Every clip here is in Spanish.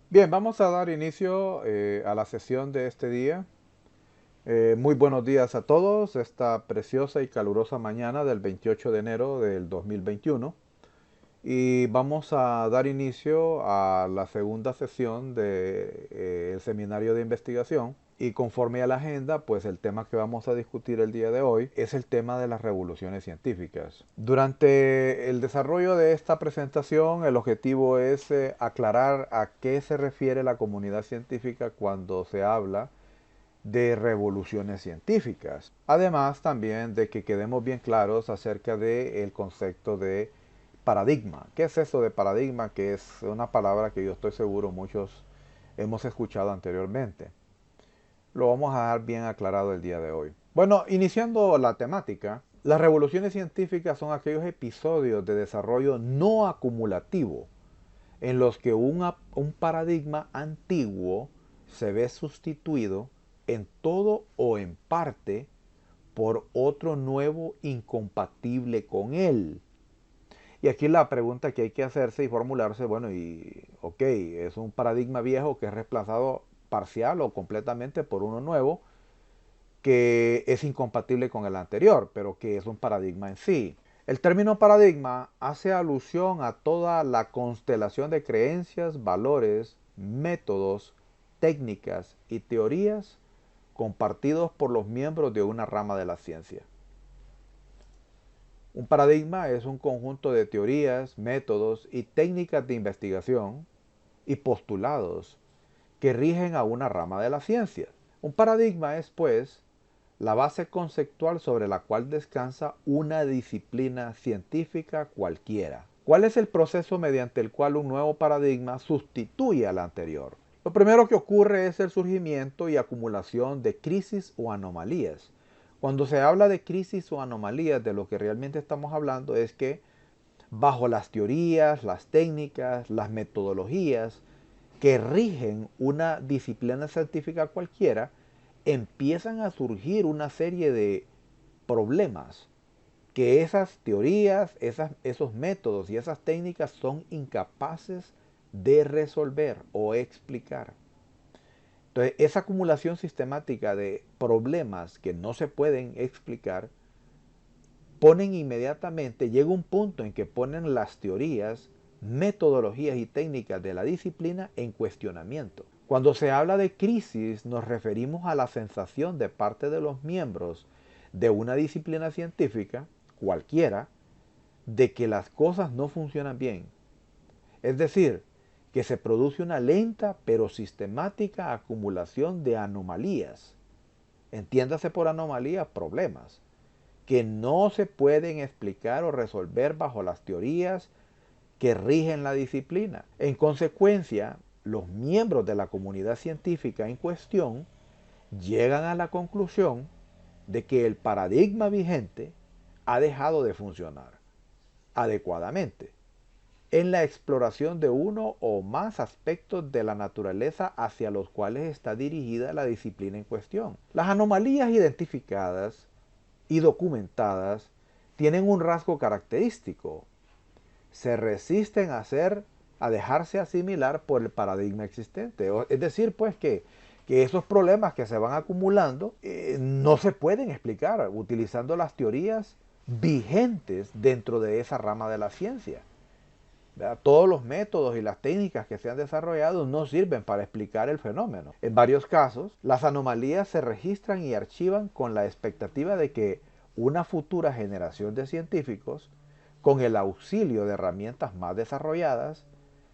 Bien, vamos a dar inicio a la sesión de este día. Muy buenos días a todos, esta preciosa y calurosa mañana del 28 de enero del 2021. Y vamos a dar inicio a la segunda sesión del seminario de investigación. Y conforme a la agenda, pues el tema que vamos a discutir el día de hoy es el tema de las revoluciones científicas. Durante el desarrollo de esta presentación, el objetivo es aclarar a qué se refiere la comunidad científica cuando se habla de revoluciones científicas. Además también de que quedemos bien claros acerca del concepto de paradigma. ¿Qué es eso de paradigma? Que es una palabra que yo estoy seguro muchos hemos escuchado anteriormente. Lo vamos a dejar bien aclarado el día de hoy. Bueno, iniciando la temática, las revoluciones científicas son aquellos episodios de desarrollo no acumulativo en los que un paradigma antiguo se ve sustituido en todo o en parte por otro nuevo incompatible con él. Y aquí la pregunta que hay que hacerse y formularse, bueno, ok, es un paradigma viejo que es reemplazado parcial o completamente por uno nuevo que es incompatible con el anterior, pero que es un paradigma en sí. El término paradigma hace alusión a toda la constelación de creencias, valores, métodos, técnicas y teorías compartidos por los miembros de una rama de la ciencia. Un paradigma es un conjunto de teorías, métodos y técnicas de investigación y postulados que rigen a una rama de la ciencia. Un paradigma es, pues, la base conceptual sobre la cual descansa una disciplina científica cualquiera. ¿Cuál es el proceso mediante el cual un nuevo paradigma sustituye al anterior? Lo primero que ocurre es el surgimiento y acumulación de crisis o anomalías. Cuando se habla de crisis o anomalías, de lo que realmente estamos hablando es que bajo las teorías, las técnicas, las metodologías que rigen una disciplina científica cualquiera, empiezan a surgir una serie de problemas que esas teorías, esos métodos y esas técnicas son incapaces de resolver o explicar. Entonces, esa acumulación sistemática de problemas que no se pueden explicar ponen inmediatamente, llega un punto en que ponen las teorías, metodologías y técnicas de la disciplina en cuestionamiento. Cuando se habla de crisis nos referimos a la sensación de parte de los miembros de una disciplina científica, cualquiera, de que las cosas no funcionan bien. Es decir, que se produce una lenta pero sistemática acumulación de anomalías. Entiéndase por anomalías, problemas que no se pueden explicar o resolver bajo las teorías que rigen la disciplina. En consecuencia, los miembros de la comunidad científica en cuestión llegan a la conclusión de que el paradigma vigente ha dejado de funcionar adecuadamente en la exploración de uno o más aspectos de la naturaleza hacia los cuales está dirigida la disciplina en cuestión. Las anomalías identificadas y documentadas tienen un rasgo característico. Se resisten a dejarse asimilar por el paradigma existente. Es decir, pues que esos problemas que se van acumulando no se pueden explicar utilizando las teorías vigentes dentro de esa rama de la ciencia. ¿Verdad? Todos los métodos y las técnicas que se han desarrollado no sirven para explicar el fenómeno. En varios casos, las anomalías se registran y archivan con la expectativa de que una futura generación de científicos, con el auxilio de herramientas más desarrolladas,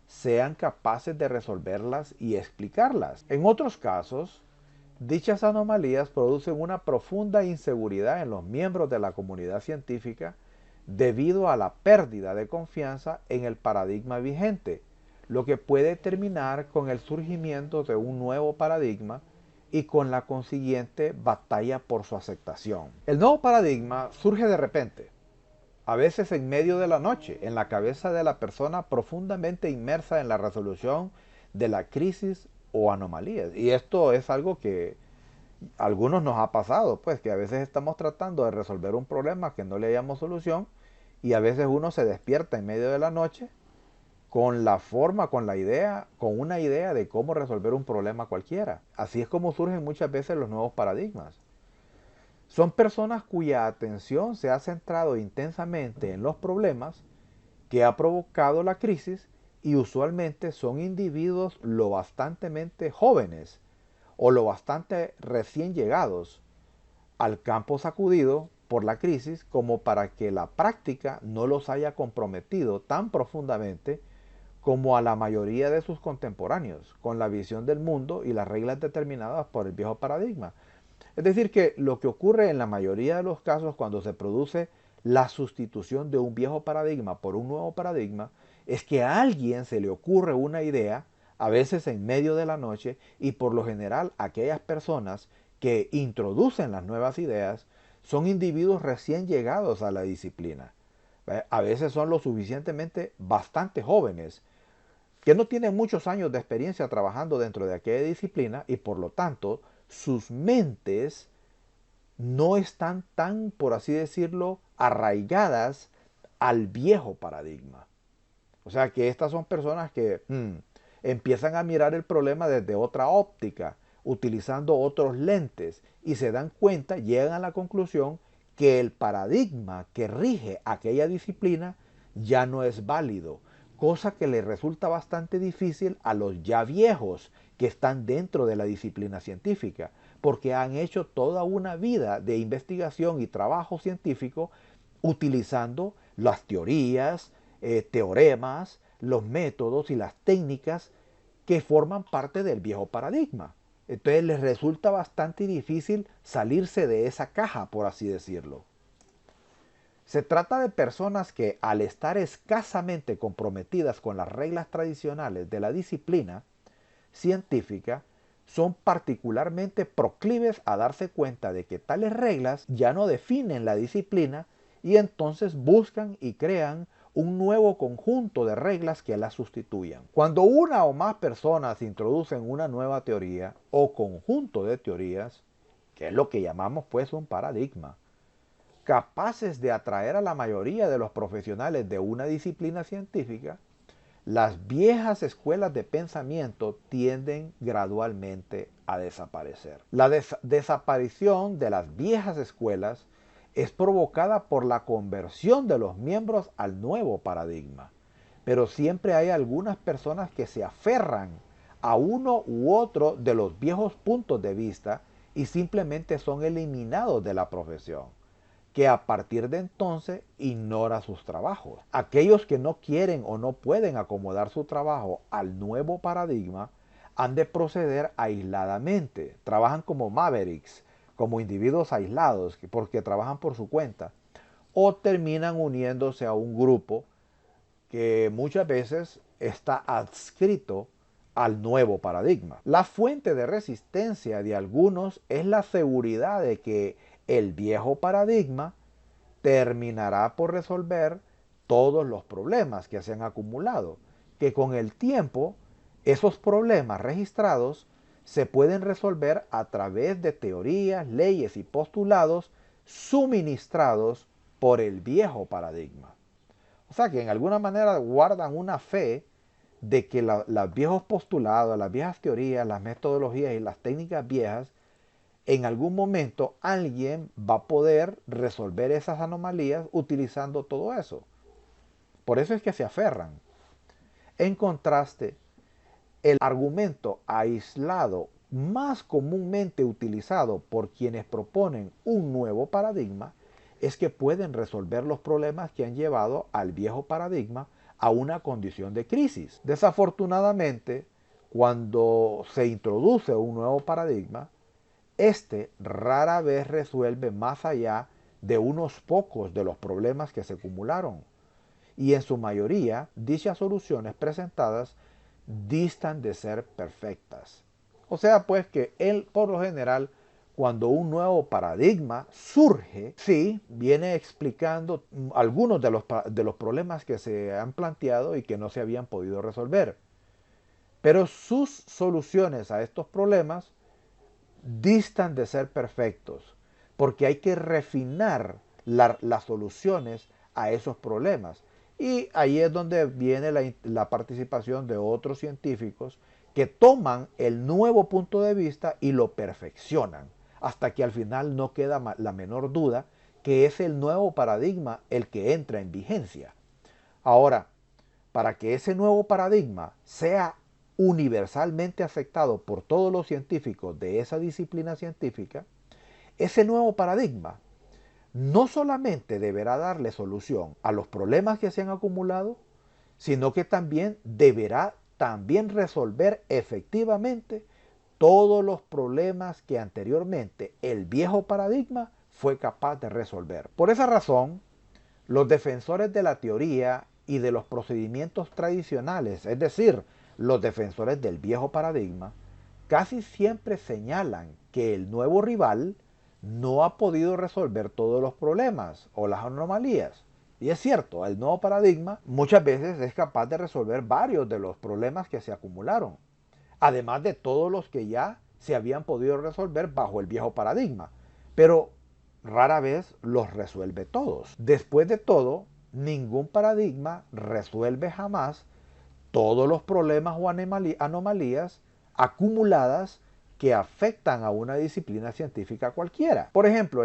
sean capaces de resolverlas y explicarlas. En otros casos, dichas anomalías producen una profunda inseguridad en los miembros de la comunidad científica debido a la pérdida de confianza en el paradigma vigente, lo que puede terminar con el surgimiento de un nuevo paradigma y con la consiguiente batalla por su aceptación. El nuevo paradigma surge de repente, a veces en medio de la noche, en la cabeza de la persona profundamente inmersa en la resolución de la crisis o anomalías. Y esto es algo que a algunos nos ha pasado, pues que a veces estamos tratando de resolver un problema que no le hayamos solución y a veces uno se despierta en medio de la noche con la forma, con la idea, con una idea de cómo resolver un problema cualquiera. Así es como surgen muchas veces los nuevos paradigmas. Son personas cuya atención se ha centrado intensamente en los problemas que ha provocado la crisis y usualmente son individuos lo bastantemente jóvenes o lo bastante recién llegados al campo sacudido por la crisis como para que la práctica no los haya comprometido tan profundamente como a la mayoría de sus contemporáneos, con la visión del mundo y las reglas determinadas por el viejo paradigma. Es decir, que lo que ocurre en la mayoría de los casos cuando se produce la sustitución de un viejo paradigma por un nuevo paradigma es que a alguien se le ocurre una idea, a veces en medio de la noche, y por lo general aquellas personas que introducen las nuevas ideas son individuos recién llegados a la disciplina. A veces son lo suficientemente bastante jóvenes, que no tienen muchos años de experiencia trabajando dentro de aquella disciplina y por lo tanto sus mentes no están tan, por así decirlo, arraigadas al viejo paradigma. O sea que estas son personas que empiezan a mirar el problema desde otra óptica, utilizando otros lentes y se dan cuenta, llegan a la conclusión que el paradigma que rige aquella disciplina ya no es válido, cosa que le resulta bastante difícil a los ya viejos que están dentro de la disciplina científica, porque han hecho toda una vida de investigación y trabajo científico utilizando las teorías, teoremas, los métodos y las técnicas que forman parte del viejo paradigma. Entonces les resulta bastante difícil salirse de esa caja, por así decirlo. Se trata de personas que, al estar escasamente comprometidas con las reglas tradicionales de la disciplina científica, son particularmente proclives a darse cuenta de que tales reglas ya no definen la disciplina y entonces buscan y crean un nuevo conjunto de reglas que la sustituyan. Cuando una o más personas introducen una nueva teoría o conjunto de teorías, que es lo que llamamos pues un paradigma, capaces de atraer a la mayoría de los profesionales de una disciplina científica, las viejas escuelas de pensamiento tienden gradualmente a desaparecer. La desaparición de las viejas escuelas es provocada por la conversión de los miembros al nuevo paradigma. Pero siempre hay algunas personas que se aferran a uno u otro de los viejos puntos de vista y simplemente son eliminados de la profesión, que a partir de entonces ignora sus trabajos. Aquellos que no quieren o no pueden acomodar su trabajo al nuevo paradigma han de proceder aisladamente. Trabajan como mavericks, como individuos aislados, porque trabajan por su cuenta, o terminan uniéndose a un grupo que muchas veces está adscrito al nuevo paradigma. La fuente de resistencia de algunos es la seguridad de que el viejo paradigma terminará por resolver todos los problemas que se han acumulado, que con el tiempo esos problemas registrados se pueden resolver a través de teorías, leyes y postulados suministrados por el viejo paradigma. O sea que en alguna manera guardan una fe de que los viejos postulados, las viejas teorías, las metodologías y las técnicas viejas, en algún momento alguien va a poder resolver esas anomalías utilizando todo eso. Por eso es que se aferran. En contraste, el argumento aislado más comúnmente utilizado por quienes proponen un nuevo paradigma es que pueden resolver los problemas que han llevado al viejo paradigma a una condición de crisis. Desafortunadamente, cuando se introduce un nuevo paradigma, este rara vez resuelve más allá de unos pocos de los problemas que se acumularon. Y en su mayoría, dichas soluciones presentadas distan de ser perfectas. O sea, pues que él, por lo general, cuando un nuevo paradigma surge, sí, viene explicando algunos de los problemas que se han planteado y que no se habían podido resolver. Pero sus soluciones a estos problemas distan de ser perfectos, porque hay que refinar las soluciones a esos problemas. Y ahí es donde viene la participación de otros científicos que toman el nuevo punto de vista y lo perfeccionan, hasta que al final no queda la menor duda que es el nuevo paradigma el que entra en vigencia. Ahora, para que ese nuevo paradigma sea universalmente aceptado por todos los científicos de esa disciplina científica, ese nuevo paradigma no solamente deberá darle solución a los problemas que se han acumulado, sino que también deberá resolver efectivamente todos los problemas que anteriormente el viejo paradigma fue capaz de resolver. Por esa razón, los defensores de la teoría y de los procedimientos tradicionales, es decir, los defensores del viejo paradigma, casi siempre señalan que el nuevo rival no ha podido resolver todos los problemas o las anomalías. Y es cierto, el nuevo paradigma muchas veces es capaz de resolver varios de los problemas que se acumularon, además de todos los que ya se habían podido resolver bajo el viejo paradigma. Pero rara vez los resuelve todos. Después de todo, ningún paradigma resuelve jamás todos los problemas o anomalías acumuladas que afectan a una disciplina científica cualquiera. Por ejemplo,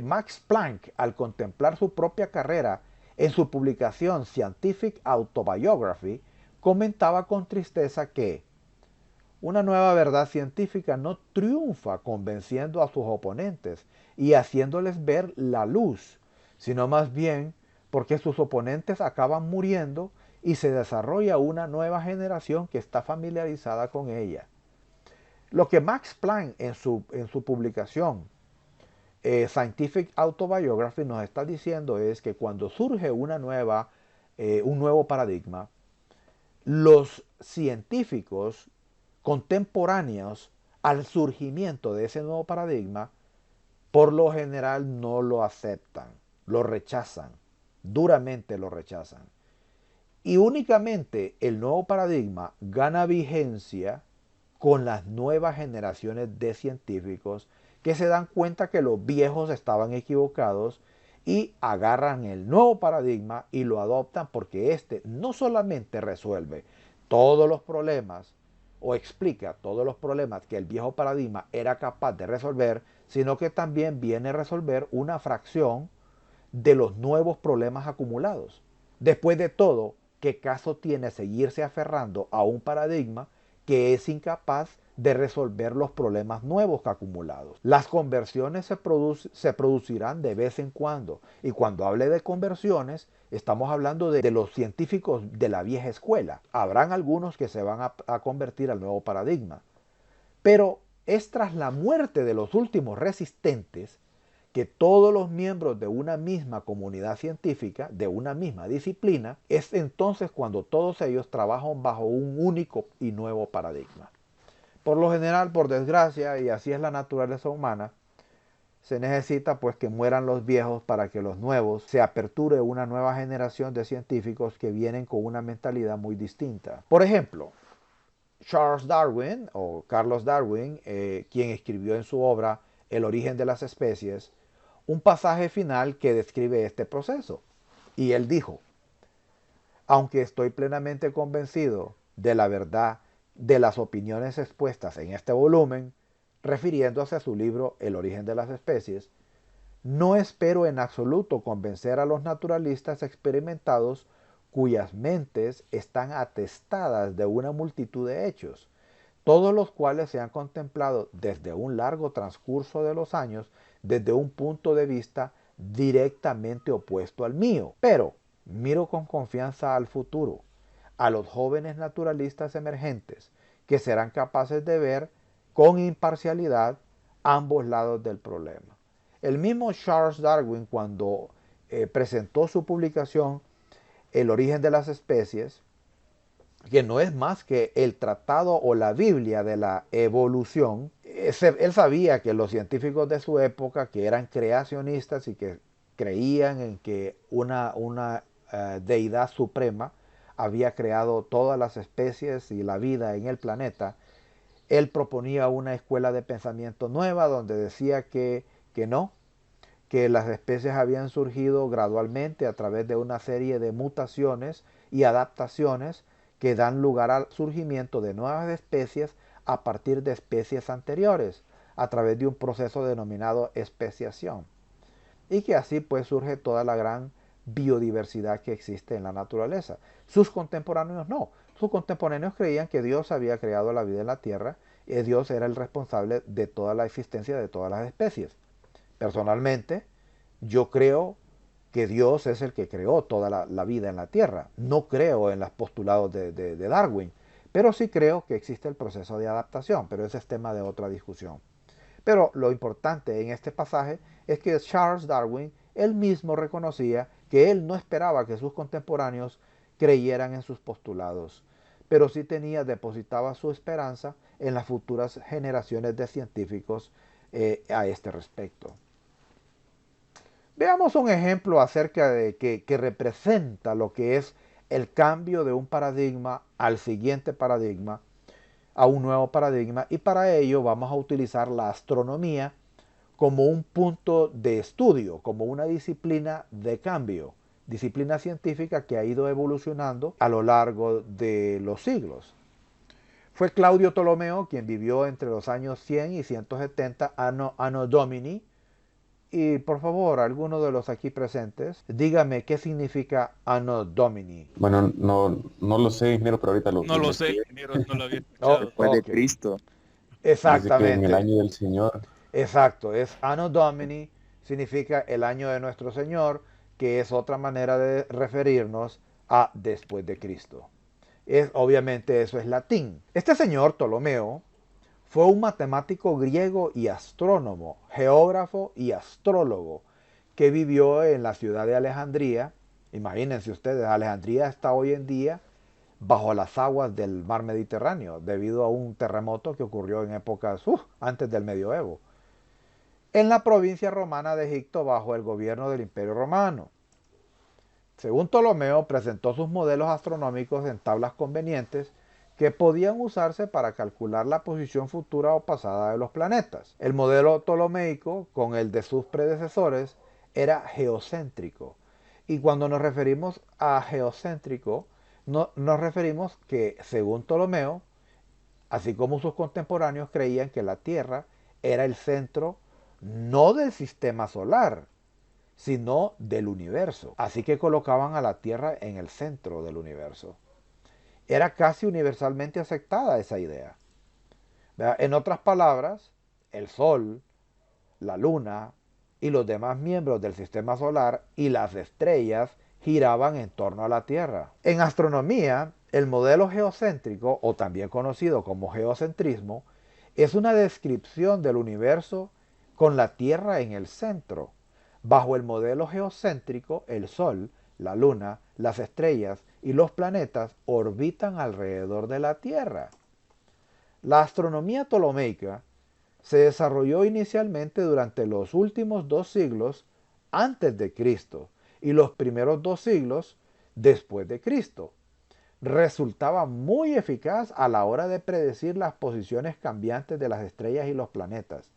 Max Planck, al contemplar su propia carrera en su publicación Scientific Autobiography, comentaba con tristeza que una nueva verdad científica no triunfa convenciendo a sus oponentes y haciéndoles ver la luz, sino más bien porque sus oponentes acaban muriendo y se desarrolla una nueva generación que está familiarizada con ella. Lo que Max Planck en su publicación Scientific Autobiography nos está diciendo es que cuando surge un nuevo paradigma, los científicos contemporáneos al surgimiento de ese nuevo paradigma, por lo general no lo aceptan, lo rechazan, duramente lo rechazan. Y únicamente el nuevo paradigma gana vigencia con las nuevas generaciones de científicos que se dan cuenta que los viejos estaban equivocados y agarran el nuevo paradigma y lo adoptan porque este no solamente resuelve todos los problemas o explica todos los problemas que el viejo paradigma era capaz de resolver, sino que también viene a resolver una fracción de los nuevos problemas acumulados. Después de todo, ¿qué caso tiene seguirse aferrando a un paradigma que es incapaz de resolver los problemas nuevos que acumulados? Las conversiones se producirán de vez en cuando. Y cuando hable de conversiones, estamos hablando de los científicos de la vieja escuela. Habrán algunos que se van a convertir al nuevo paradigma. Pero es tras la muerte de los últimos resistentes que todos los miembros de una misma comunidad científica, de una misma disciplina, es entonces cuando todos ellos trabajan bajo un único y nuevo paradigma. Por lo general, por desgracia, y así es la naturaleza humana, se necesita pues que mueran los viejos para que los nuevos se aperture una nueva generación de científicos que vienen con una mentalidad muy distinta. Por ejemplo, Charles Darwin o Carlos Darwin, quien escribió en su obra El origen de las especies, un pasaje final que describe este proceso. Y él dijo: aunque estoy plenamente convencido de la verdad de las opiniones expuestas en este volumen, refiriéndose a su libro El origen de las especies, no espero en absoluto convencer a los naturalistas experimentados cuyas mentes están atestadas de una multitud de hechos, todos los cuales se han contemplado desde un largo transcurso de los años desde un punto de vista directamente opuesto al mío. Pero miro con confianza al futuro, a los jóvenes naturalistas emergentes que serán capaces de ver con imparcialidad ambos lados del problema. El mismo Charles Darwin, cuando presentó su publicación El origen de las especies, que no es más que el tratado o la Biblia de la evolución, él sabía que los científicos de su época, que eran creacionistas y que creían en que una deidad suprema había creado todas las especies y la vida en el planeta, él proponía una escuela de pensamiento nueva donde decía que no, que las especies habían surgido gradualmente a través de una serie de mutaciones y adaptaciones que dan lugar al surgimiento de nuevas especies a partir de especies anteriores, a través de un proceso denominado especiación. Y que así pues surge toda la gran biodiversidad que existe en la naturaleza. Sus contemporáneos no. Sus contemporáneos creían que Dios había creado la vida en la tierra y Dios era el responsable de toda la existencia de todas las especies. Personalmente, yo creo que Dios es el que creó toda la vida en la tierra. No creo en los postulados de Darwin, pero sí creo que existe el proceso de adaptación, pero ese es tema de otra discusión. Pero lo importante en este pasaje es que Charles Darwin, él mismo reconocía que él no esperaba que sus contemporáneos creyeran en sus postulados, pero sí depositaba su esperanza en las futuras generaciones de científicos a este respecto. Veamos un ejemplo acerca de que representa lo que es el cambio de un paradigma al siguiente paradigma, a un nuevo paradigma, y para ello vamos a utilizar la astronomía como un punto de estudio, como una disciplina de cambio, disciplina científica que ha ido evolucionando a lo largo de los siglos. Fue Claudio Ptolomeo quien vivió entre los años 100 y 170 Anno Domini. Y por favor, alguno de los aquí presentes, dígame qué significa Anno Domini. Bueno, no lo sé, ingeniero, pero ahorita No lo lo sé, investigué. ingeniero, no lo había Oh, escuchado. Después de ok, Cristo. Dice que en el exactamente, año del Señor. exacto, es Anno Domini, significa el año de nuestro Señor, que es otra manera de referirnos a después de Cristo. Obviamente eso es latín. Este señor Ptolomeo fue un matemático griego y astrónomo, geógrafo y astrólogo, que vivió en la ciudad de Alejandría. Imagínense ustedes, Alejandría está hoy en día bajo las aguas del mar Mediterráneo, debido a un terremoto que ocurrió en épocas antes del medioevo, en la provincia romana de Egipto bajo el gobierno del Imperio Romano. Según Ptolomeo, presentó sus modelos astronómicos en tablas convenientes que podían usarse para calcular la posición futura o pasada de los planetas. El modelo ptolomeico, con el de sus predecesores, era geocéntrico. Y cuando nos referimos a geocéntrico, nos referimos que, según Ptolomeo, así como sus contemporáneos creían que la Tierra era el centro no del sistema solar, sino del universo. Así que colocaban a la Tierra en el centro del universo. Era casi universalmente aceptada esa idea. En otras palabras, el Sol, la Luna y los demás miembros del sistema solar y las estrellas giraban en torno a la Tierra. En astronomía, el modelo geocéntrico, o también conocido como geocentrismo, es una descripción del universo con la Tierra en el centro. Bajo el modelo geocéntrico, el Sol, la Luna, las estrellas y los planetas orbitan alrededor de la Tierra. La astronomía ptolomeica se desarrolló inicialmente durante los últimos 2 siglos antes de Cristo y los primeros 2 siglos después de Cristo. Resultaba muy eficaz a la hora de predecir las posiciones cambiantes de las estrellas y los planetas.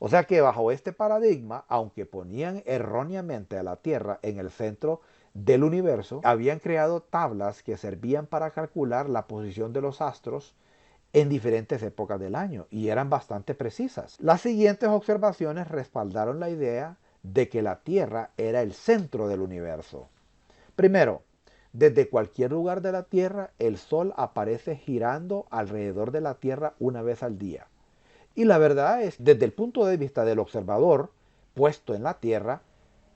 O sea que bajo este paradigma, aunque ponían erróneamente a la Tierra en el centro del universo, habían creado tablas que servían para calcular la posición de los astros en diferentes épocas del año y eran bastante precisas. Las siguientes observaciones respaldaron la idea de que la Tierra era el centro del universo. Primero, desde cualquier lugar de la Tierra, el Sol aparece girando alrededor de la Tierra una vez al día. Y la verdad es, desde el punto de vista del observador puesto en la Tierra,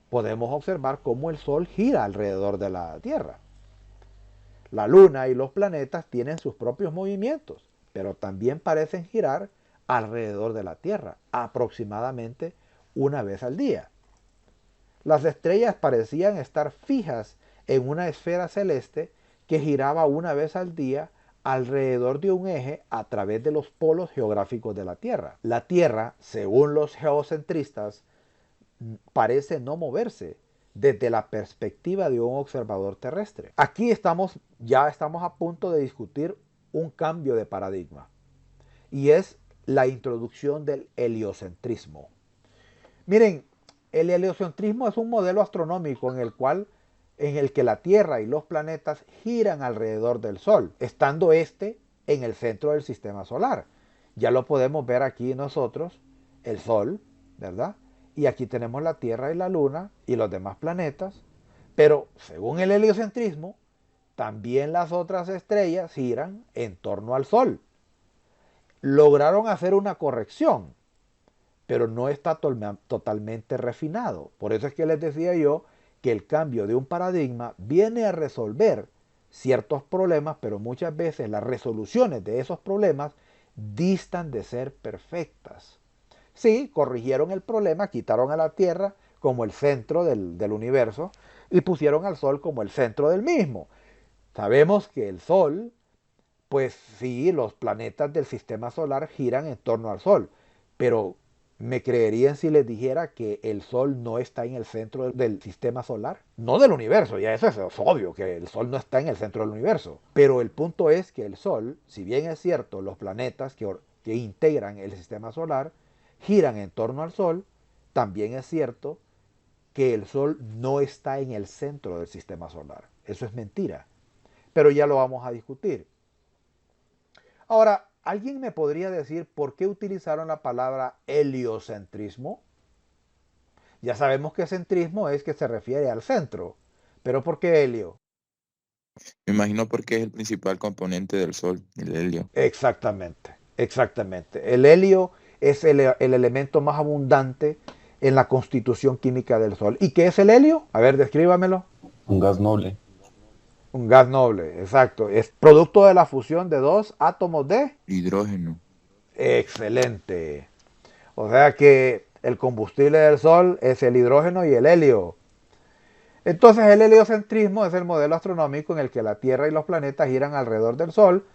podemos observar cómo el Sol gira alrededor de la Tierra. La Luna y los planetas tienen sus propios movimientos, pero también parecen girar alrededor de la Tierra, aproximadamente una vez al día. Las estrellas parecían estar fijas en una esfera celeste que giraba una vez al día alrededor de un eje a través de los polos geográficos de la Tierra. La Tierra, según los geocentristas, parece no moverse desde la perspectiva de un observador terrestre. Aquí ya estamos a punto de discutir un cambio de paradigma y es la introducción del heliocentrismo. Miren, El heliocentrismo es un modelo astronómico en el que la Tierra y los planetas giran alrededor del Sol, estando este en el centro del sistema solar. Ya lo podemos ver aquí nosotros, el Sol, ¿verdad? Y aquí tenemos la Tierra y la Luna y los demás planetas. Pero según el heliocentrismo, también las otras estrellas giran en torno al Sol. Lograron hacer una corrección, pero no está totalmente refinado. Por eso es que les decía yo que el cambio de un paradigma viene a resolver ciertos problemas, pero muchas veces las resoluciones de esos problemas distan de ser perfectas. Sí, corrigieron el problema, quitaron a la Tierra como el centro del universo y pusieron al Sol como el centro del mismo. Sabemos que el Sol, pues sí, los planetas del sistema solar giran en torno al Sol, pero ¿me creerían si les dijera que el Sol no está en el centro del sistema solar? No del universo, ya eso es obvio, que el Sol no está en el centro del universo. Pero el punto es que el Sol, si bien es cierto, los planetas que integran el sistema solar giran en torno al Sol, también es cierto que el Sol no está en el centro del sistema solar. Eso es mentira. Pero ya lo vamos a discutir. Ahora, ¿alguien me podría decir por qué utilizaron la palabra heliocentrismo? Ya sabemos que centrismo es que se refiere al centro. ¿Pero por qué helio? Me imagino porque es el principal componente del Sol, el helio. Exactamente, exactamente. El helio es el elemento más abundante en la constitución química del Sol. ¿Y qué es el helio? A ver, descríbamelo. Un gas noble. Un gas noble, exacto. Es producto de la fusión de dos átomos de Hidrógeno. excelente. O sea que el combustible del Sol es el hidrógeno y el helio. Entonces el heliocentrismo es el modelo astronómico en el que la Tierra y los planetas giran alrededor del Sol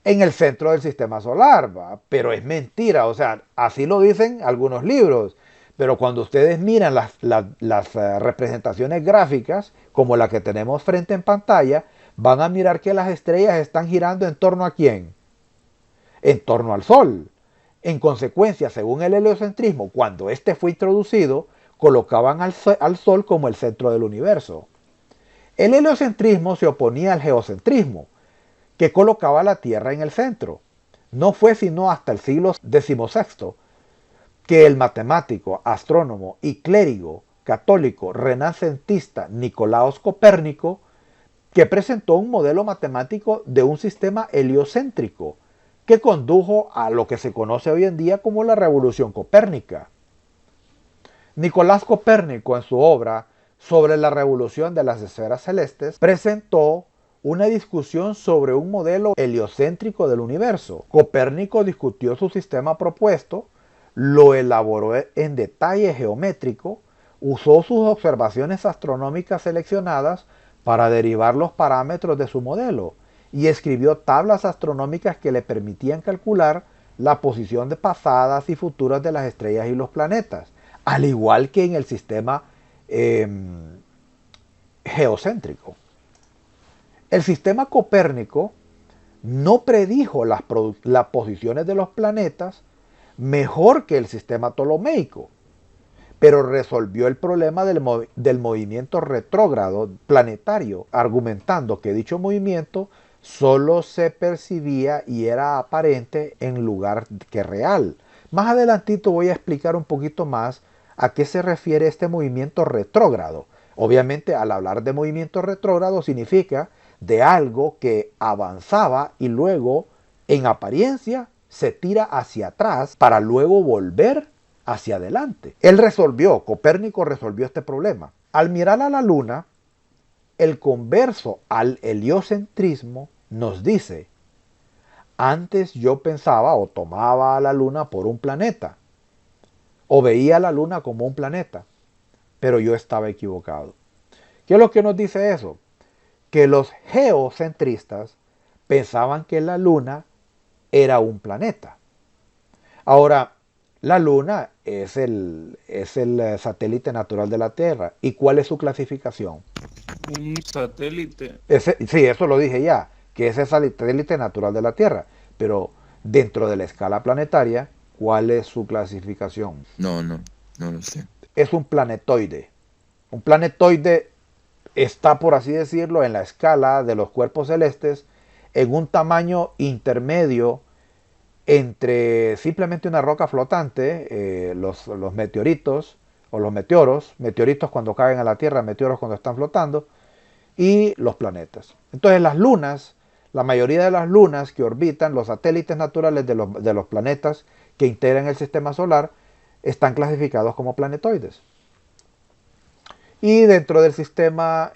en el centro del sistema solar, ¿va? Pero es mentira, o sea, así lo dicen algunos libros. Pero cuando ustedes miran las representaciones gráficas, como la que tenemos frente en pantalla, van a mirar que las estrellas están girando en torno a ¿quién? En torno al Sol. En consecuencia, según el heliocentrismo, cuando este fue introducido, colocaban al Sol como el centro del universo. El heliocentrismo se oponía al geocentrismo, que colocaba a la Tierra en el centro. No fue sino hasta el siglo XVI que el matemático, astrónomo y clérigo católico renacentista Nicolaos Copérnico, que presentó un modelo matemático de un sistema heliocéntrico, que condujo a lo que se conoce hoy en día como la revolución copérnica. Nicolás Copérnico, en su obra sobre la revolución de las esferas celestes, presentó una discusión sobre un modelo heliocéntrico del universo. Copérnico discutió su sistema propuesto, lo elaboró en detalle geométrico, usó sus observaciones astronómicas seleccionadas para derivar los parámetros de su modelo y escribió tablas astronómicas que le permitían calcular la posición de pasadas y futuras de las estrellas y los planetas, al igual que en el sistema geocéntrico. El sistema copérnico no predijo las posiciones de los planetas mejor que el sistema ptolomeico, pero resolvió el problema del movimiento retrógrado planetario, argumentando que dicho movimiento solo se percibía y era aparente en lugar que real. Más adelantito voy a explicar un poquito más a qué se refiere este movimiento retrógrado. Obviamente, al hablar de movimiento retrógrado significa de algo que avanzaba y luego, en apariencia, se tira hacia atrás para luego volver hacia adelante. Copérnico resolvió este problema. Al mirar a la Luna, el converso al heliocentrismo nos dice: antes yo pensaba o tomaba a la Luna por un planeta, o veía a la Luna como un planeta, pero yo estaba equivocado. ¿Qué es lo que nos dice eso? Que los geocentristas pensaban que la Luna era un planeta. Ahora, la Luna es el satélite natural de la Tierra. ¿Y cuál es su clasificación? Un satélite. Sí, eso lo dije ya, que es el satélite natural de la Tierra. Pero dentro de la escala planetaria, ¿cuál es su clasificación? No lo sé. es un planetoide. Un planetoide está, por así decirlo, en la escala de los cuerpos celestes en un tamaño intermedio entre simplemente una roca flotante, los meteoritos o los meteoritos cuando caen a la Tierra, meteoros cuando están flotando, y los planetas. Entonces las lunas, la mayoría de las lunas que orbitan, los satélites naturales de los planetas que integran el sistema solar, están clasificados como planetoides. Y dentro del sistema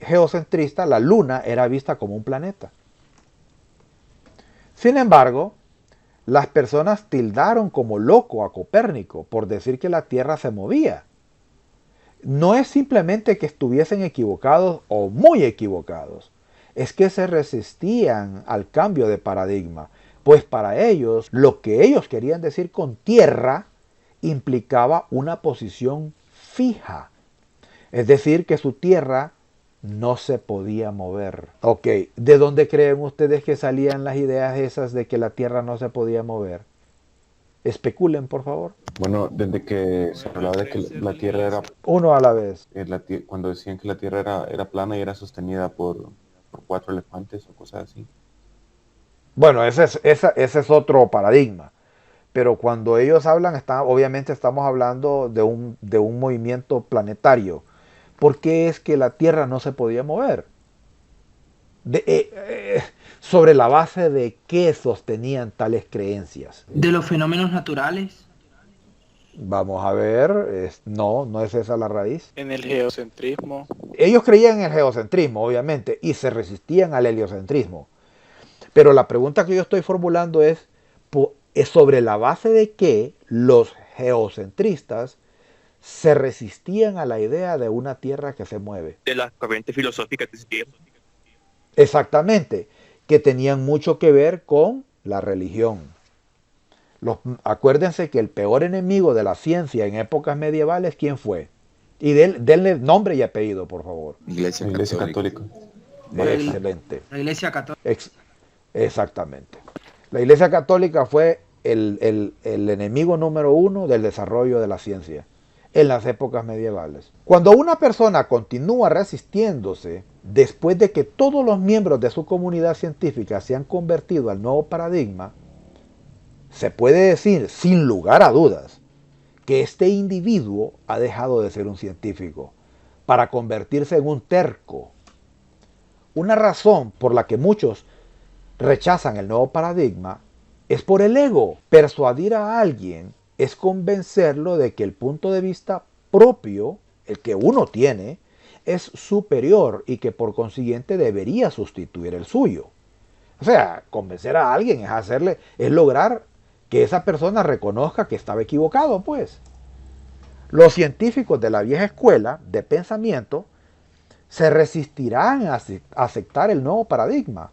geocentrista, la luna era vista como un planeta. Sin embargo, las personas tildaron como loco a Copérnico por decir que la Tierra se movía. No es simplemente que estuviesen equivocados o muy equivocados, es que se resistían al cambio de paradigma, pues para ellos lo que ellos querían decir con tierra implicaba una posición fija, es decir, que su tierra no se podía mover. Ok, ¿de dónde creen ustedes que salían las ideas esas de que la tierra no se podía mover? Especulen, por favor. Bueno, desde que se hablaba de que la Tierra era, Uno a la vez. cuando decían que la Tierra era plana y era sostenida por 4 elefantes o cosas así. Bueno, ese es otro paradigma. Pero cuando ellos hablan, obviamente estamos hablando de un movimiento planetario. ¿Por qué es que la Tierra no se podía mover? ¿Sobre la base de qué sostenían tales creencias? De los fenómenos naturales. Vamos a ver, no es esa la raíz. En el geocentrismo. Ellos creían en el geocentrismo, obviamente, y se resistían al heliocentrismo. Pero la pregunta que yo estoy formulando es sobre la base de qué los geocentristas se resistían a la idea de una Tierra que se mueve. De las corrientes filosóficas de ese tiempo. Exactamente, que tenían mucho que ver con la religión. Acuérdense que el peor enemigo de la ciencia en épocas medievales, ¿quién fue? Y denle nombre y apellido, por favor. Iglesia Católica. Excelente. La Iglesia Católica. Exactamente. La Iglesia Católica fue el enemigo número uno del desarrollo de la ciencia en las épocas medievales. Cuando una persona continúa resistiéndose después de que todos los miembros de su comunidad científica se han convertido al nuevo paradigma, se puede decir sin lugar a dudas que este individuo ha dejado de ser un científico para convertirse en un terco. Una razón por la que muchos rechazan el nuevo paradigma es por el ego. Persuadir a alguien es convencerlo de que el punto de vista propio, el que uno tiene, es superior y que por consiguiente debería sustituir el suyo. O sea, convencer a alguien es lograr que esa persona reconozca que estaba equivocado, pues. Los científicos de la vieja escuela de pensamiento se resistirán a aceptar el nuevo paradigma,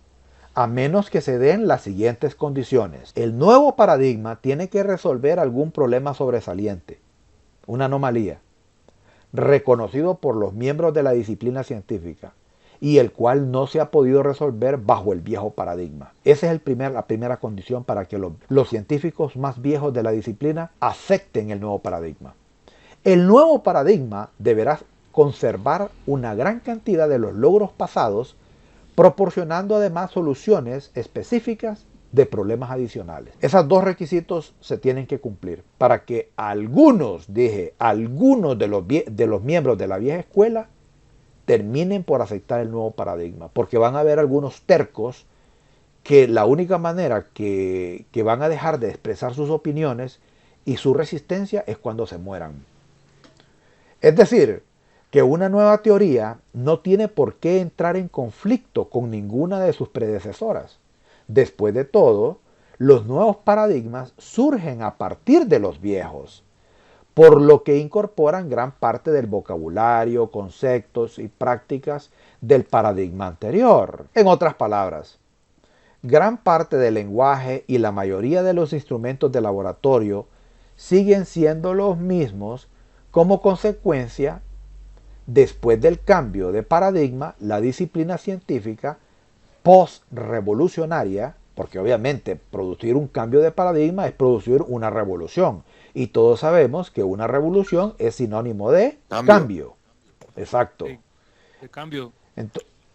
a menos que se den las siguientes condiciones. El nuevo paradigma tiene que resolver algún problema sobresaliente, una anomalía, reconocido por los miembros de la disciplina científica, y el cual no se ha podido resolver bajo el viejo paradigma. Esa es la primera condición para que los científicos más viejos de la disciplina acepten el nuevo paradigma. El nuevo paradigma deberá conservar una gran cantidad de los logros pasados, proporcionando además soluciones específicas de problemas adicionales. Esos dos requisitos se tienen que cumplir para que algunos de los miembros de la vieja escuela terminen por aceptar el nuevo paradigma, porque van a haber algunos tercos que la única manera que van a dejar de expresar sus opiniones y su resistencia es cuando se mueran. Es decir, que una nueva teoría no tiene por qué entrar en conflicto con ninguna de sus predecesoras. Después de todo, los nuevos paradigmas surgen a partir de los viejos, por lo que incorporan gran parte del vocabulario, conceptos y prácticas del paradigma anterior. En otras palabras, gran parte del lenguaje y la mayoría de los instrumentos de laboratorio siguen siendo los mismos como consecuencia. Después del cambio de paradigma, la disciplina científica post-revolucionaria porque obviamente producir un cambio de paradigma es producir una revolución. Y todos sabemos que una revolución es sinónimo de cambio. Exacto. De cambio.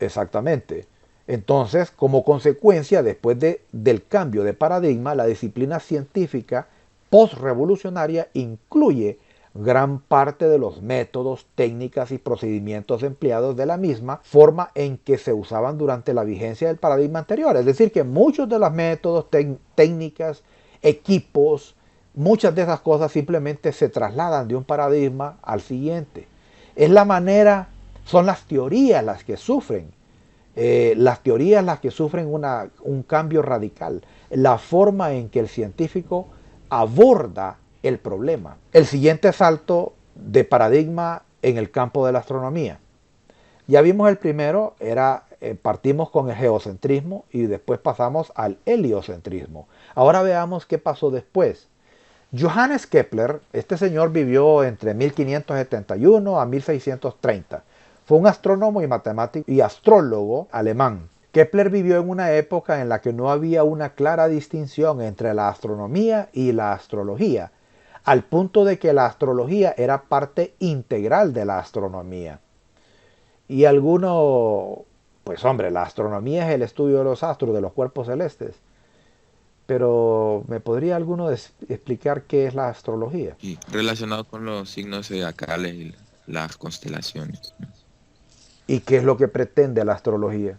Exactamente. Entonces, como consecuencia, después del cambio de paradigma, la disciplina científica post-revolucionaria incluye gran parte de los métodos, técnicas y procedimientos empleados de la misma forma en que se usaban durante la vigencia del paradigma anterior. Es decir, que muchos de los métodos, técnicas, equipos, muchas de esas cosas simplemente se trasladan de un paradigma al siguiente. Es la manera, son las teorías las que sufren. Las teorías las que sufren un cambio radical. La forma en que el científico aborda el problema. El siguiente salto de paradigma en el campo de la astronomía. Ya vimos el primero, partimos con el geocentrismo y después pasamos al heliocentrismo. Ahora veamos qué pasó después. Johannes Kepler, este señor vivió entre 1571 a 1630. Fue un astrónomo y matemático y astrólogo alemán. Kepler vivió en una época en la que no había una clara distinción entre la astronomía y la astrología, al punto de que la astrología era parte integral de la astronomía. Y pues hombre, la astronomía es el estudio de los astros, de los cuerpos celestes. Pero ¿me podría alguno explicar qué es la astrología? Y relacionado con los signos zodiacales y las constelaciones. ¿Y qué es lo que pretende la astrología?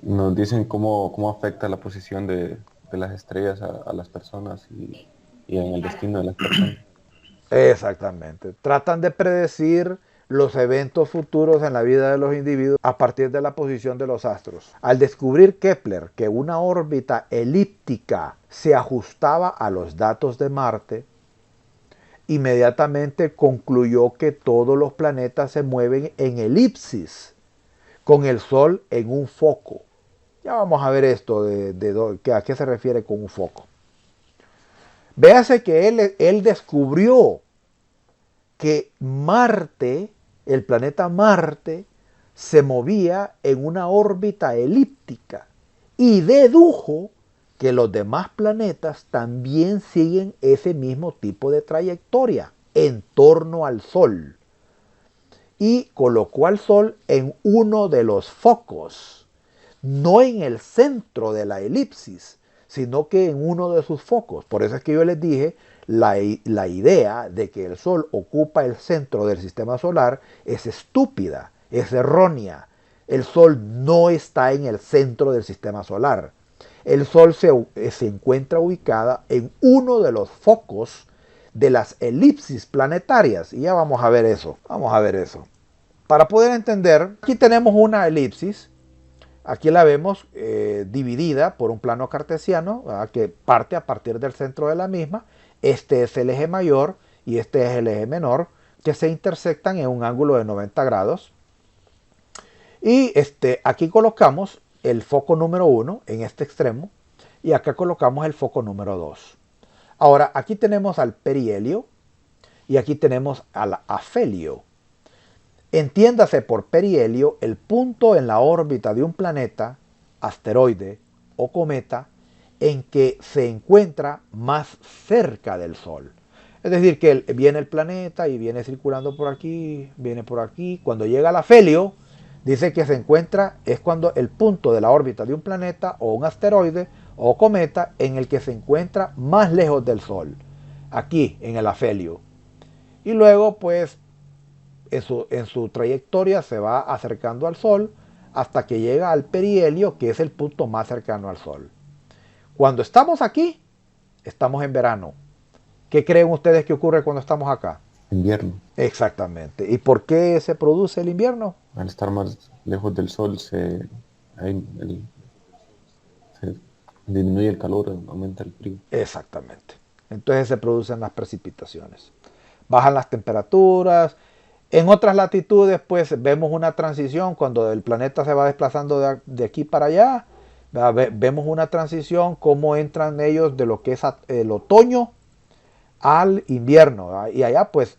Nos dicen cómo afecta la posición de las estrellas a las personas y en el destino de las personas. Exactamente. Tratan de predecir los eventos futuros en la vida de los individuos a partir de la posición de los astros. Al descubrir Kepler que una órbita elíptica se ajustaba a los datos de Marte, inmediatamente concluyó que todos los planetas se mueven en elipsis, con el Sol en un foco. Ya vamos a ver esto a qué se refiere con un foco. Véase que él descubrió que Marte, el planeta Marte, se movía en una órbita elíptica y dedujo que los demás planetas también siguen ese mismo tipo de trayectoria en torno al Sol. Y colocó al Sol en uno de los focos, no en el centro de la elipsis, sino que en uno de sus focos. Por eso es que yo les dije, la idea de que el Sol ocupa el centro del sistema solar es estúpida, es errónea. El Sol no está en el centro del sistema solar. El Sol se encuentra ubicada en uno de los focos de las elipsis planetarias. Y ya vamos a ver eso. Vamos a ver eso. Para poder entender, aquí tenemos una elipsis. Aquí la vemos dividida por un plano cartesiano, ¿verdad?, que parte a partir del centro de la misma. Este es el eje mayor y este es el eje menor, que se intersectan en un ángulo de 90 grados. Y aquí colocamos el foco número 1 en este extremo y acá colocamos el foco número 2. Ahora, aquí tenemos al perihelio y aquí tenemos al afelio. Entiéndase por perihelio el punto en la órbita de un planeta, asteroide o cometa en que se encuentra más cerca del Sol. Es decir, que viene el planeta y viene circulando por aquí, viene por aquí. Cuando llega al afelio, dice que se encuentra, es cuando el punto de la órbita de un planeta o un asteroide o cometa en el que se encuentra más lejos del Sol. Aquí, en el afelio. Y luego, pues, en su trayectoria se va acercando al Sol hasta que llega al perihelio, que es el punto más cercano al Sol. Cuando estamos aquí, estamos en verano. ¿Qué creen ustedes que ocurre cuando estamos acá? Invierno. Exactamente. ¿Y por qué se produce el invierno? Al estar más lejos del Sol se disminuye el calor, aumenta el frío. Exactamente. Entonces se producen las precipitaciones. Bajan las temperaturas. En otras latitudes, pues vemos una transición cuando el planeta se va desplazando de aquí para allá. Vemos una transición, cómo entran ellos de lo que es el otoño al invierno, ¿verdad? Y allá pues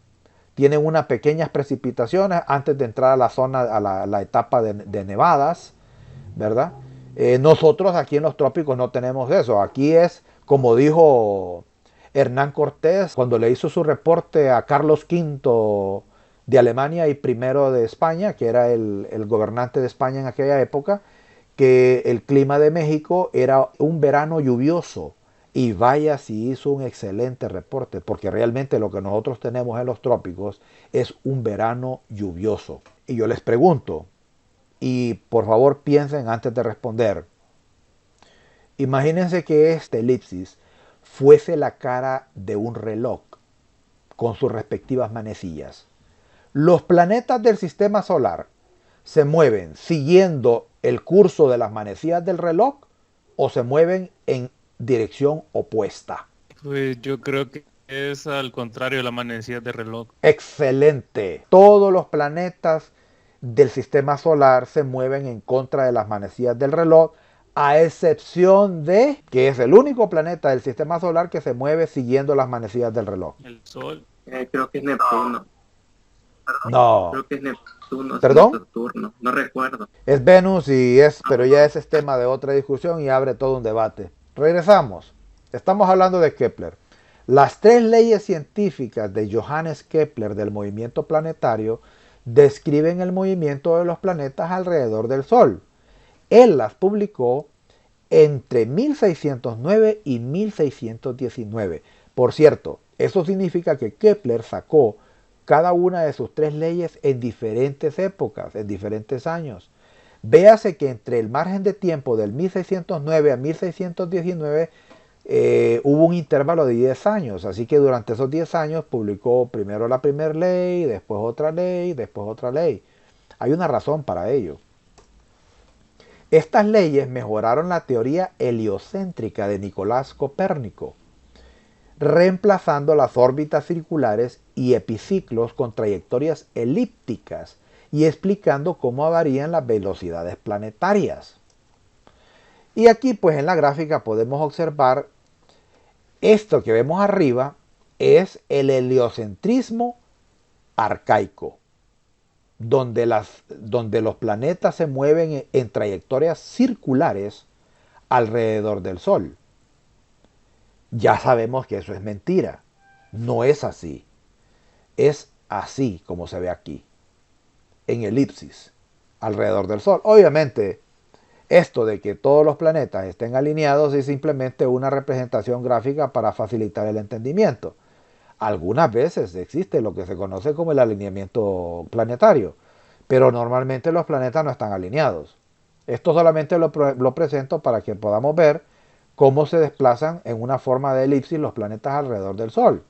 tienen unas pequeñas precipitaciones antes de entrar a la zona, a la etapa de nevadas, ¿verdad? Nosotros aquí en los trópicos no tenemos eso. Aquí es, como dijo Hernán Cortés cuando le hizo su reporte a Carlos V de Alemania y primero de España, que era el gobernante de España en aquella época, que el clima de México era un verano lluvioso. Y vaya si hizo un excelente reporte, porque realmente lo que nosotros tenemos en los trópicos es un verano lluvioso. Y yo les pregunto, y por favor piensen antes de responder, imagínense que esta elipsis fuese la cara de un reloj con sus respectivas manecillas. Los planetas del sistema solar se mueven siguiendo el curso de las manecillas del reloj o se mueven en dirección opuesta. Pues yo creo que es al contrario de la manecilla de reloj. Excelente. Todos los planetas del sistema solar se mueven en contra de las manecillas del reloj, a excepción de que es el único planeta del sistema solar que se mueve siguiendo las manecillas del reloj. El Sol. Creo que es Neptuno. No. Creo que es Neptuno. ¿Perdón? Saturno. No recuerdo. Es Venus pero ya ese es tema de otra discusión y abre todo un debate. Regresamos. Estamos hablando de Kepler. Las 3 leyes científicas de Johannes Kepler del movimiento planetario describen el movimiento de los planetas alrededor del Sol. Él las publicó entre 1609 y 1619. Por cierto, eso significa que Kepler sacó cada una de sus 3 leyes en diferentes épocas, en diferentes años. Véase que entre el margen de tiempo del 1609 a 1619 hubo un intervalo de 10 años, así que durante esos 10 años publicó primero la primera ley, después otra ley, después otra ley. Hay una razón para ello. Estas leyes mejoraron la teoría heliocéntrica de Nicolás Copérnico, reemplazando las órbitas circulares y epiciclos con trayectorias elípticas y explicando cómo varían las velocidades planetarias. Y aquí pues en la gráfica podemos observar esto que vemos arriba es el heliocentrismo arcaico, donde los planetas se mueven en trayectorias circulares alrededor del Sol. Ya sabemos que eso es mentira, no es así, es así como se ve aquí, en elipsis, alrededor del Sol. Obviamente, esto de que todos los planetas estén alineados es simplemente una representación gráfica para facilitar el entendimiento. Algunas veces existe lo que se conoce como el alineamiento planetario, pero normalmente los planetas no están alineados. Esto solamente lo presento para que podamos ver cómo se desplazan en una forma de elipsis los planetas alrededor del Sol.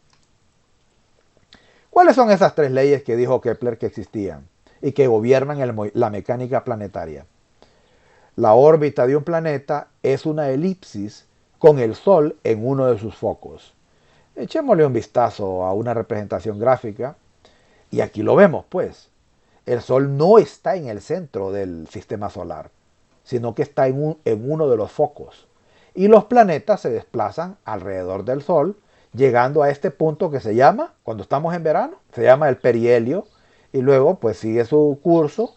¿Cuáles son esas 3 leyes que dijo Kepler que existían y que gobiernan la mecánica planetaria? La órbita de un planeta es una elipsis con el Sol en uno de sus focos. Echémosle un vistazo a una representación gráfica y aquí lo vemos pues. El Sol no está en el centro del sistema solar, sino que está en uno de los focos. Y los planetas se desplazan alrededor del Sol, llegando a este punto que se llama, cuando estamos en verano, se llama el perihelio, y luego pues sigue su curso,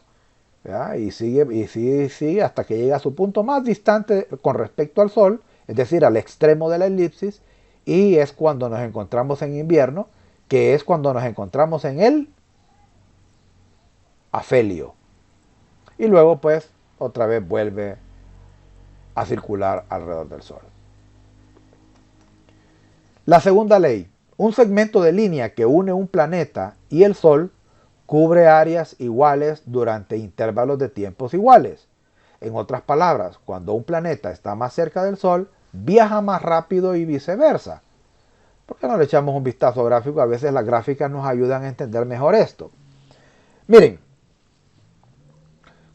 ¿verdad? Y sigue hasta que llega a su punto más distante con respecto al Sol, es decir, al extremo de la elipsis, y es cuando nos encontramos en invierno, que es cuando nos encontramos en el afelio. Y luego pues otra vez vuelve a circular alrededor del Sol. La segunda ley, un segmento de línea que une un planeta y el Sol cubre áreas iguales durante intervalos de tiempos iguales. En otras palabras, cuando un planeta está más cerca del Sol, viaja más rápido y viceversa. ¿Por qué no le echamos un vistazo gráfico? A veces las gráficas nos ayudan a entender mejor esto. Miren,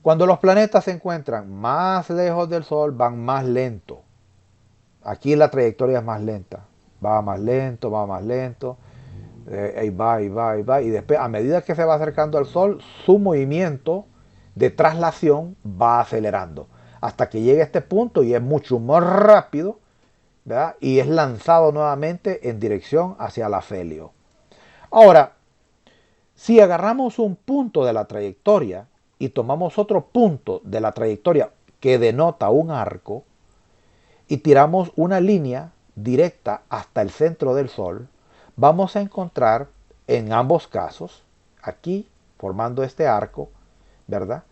cuando los planetas se encuentran más lejos del Sol, van más lento. Aquí la trayectoria es más lenta. Va más lento, va más lento. Ahí va, y va, y va. Y después, a medida que se va acercando al Sol, su movimiento de traslación va acelerando. Hasta que llega a este punto y es mucho más rápido, ¿verdad? Y es lanzado nuevamente en dirección hacia el afelio. Ahora, si agarramos un punto de la trayectoria y tomamos otro punto de la trayectoria que denota un arco y tiramos una línea directa hasta el centro del Sol, vamos a encontrar en ambos casos, aquí formando este arco, ¿verdad?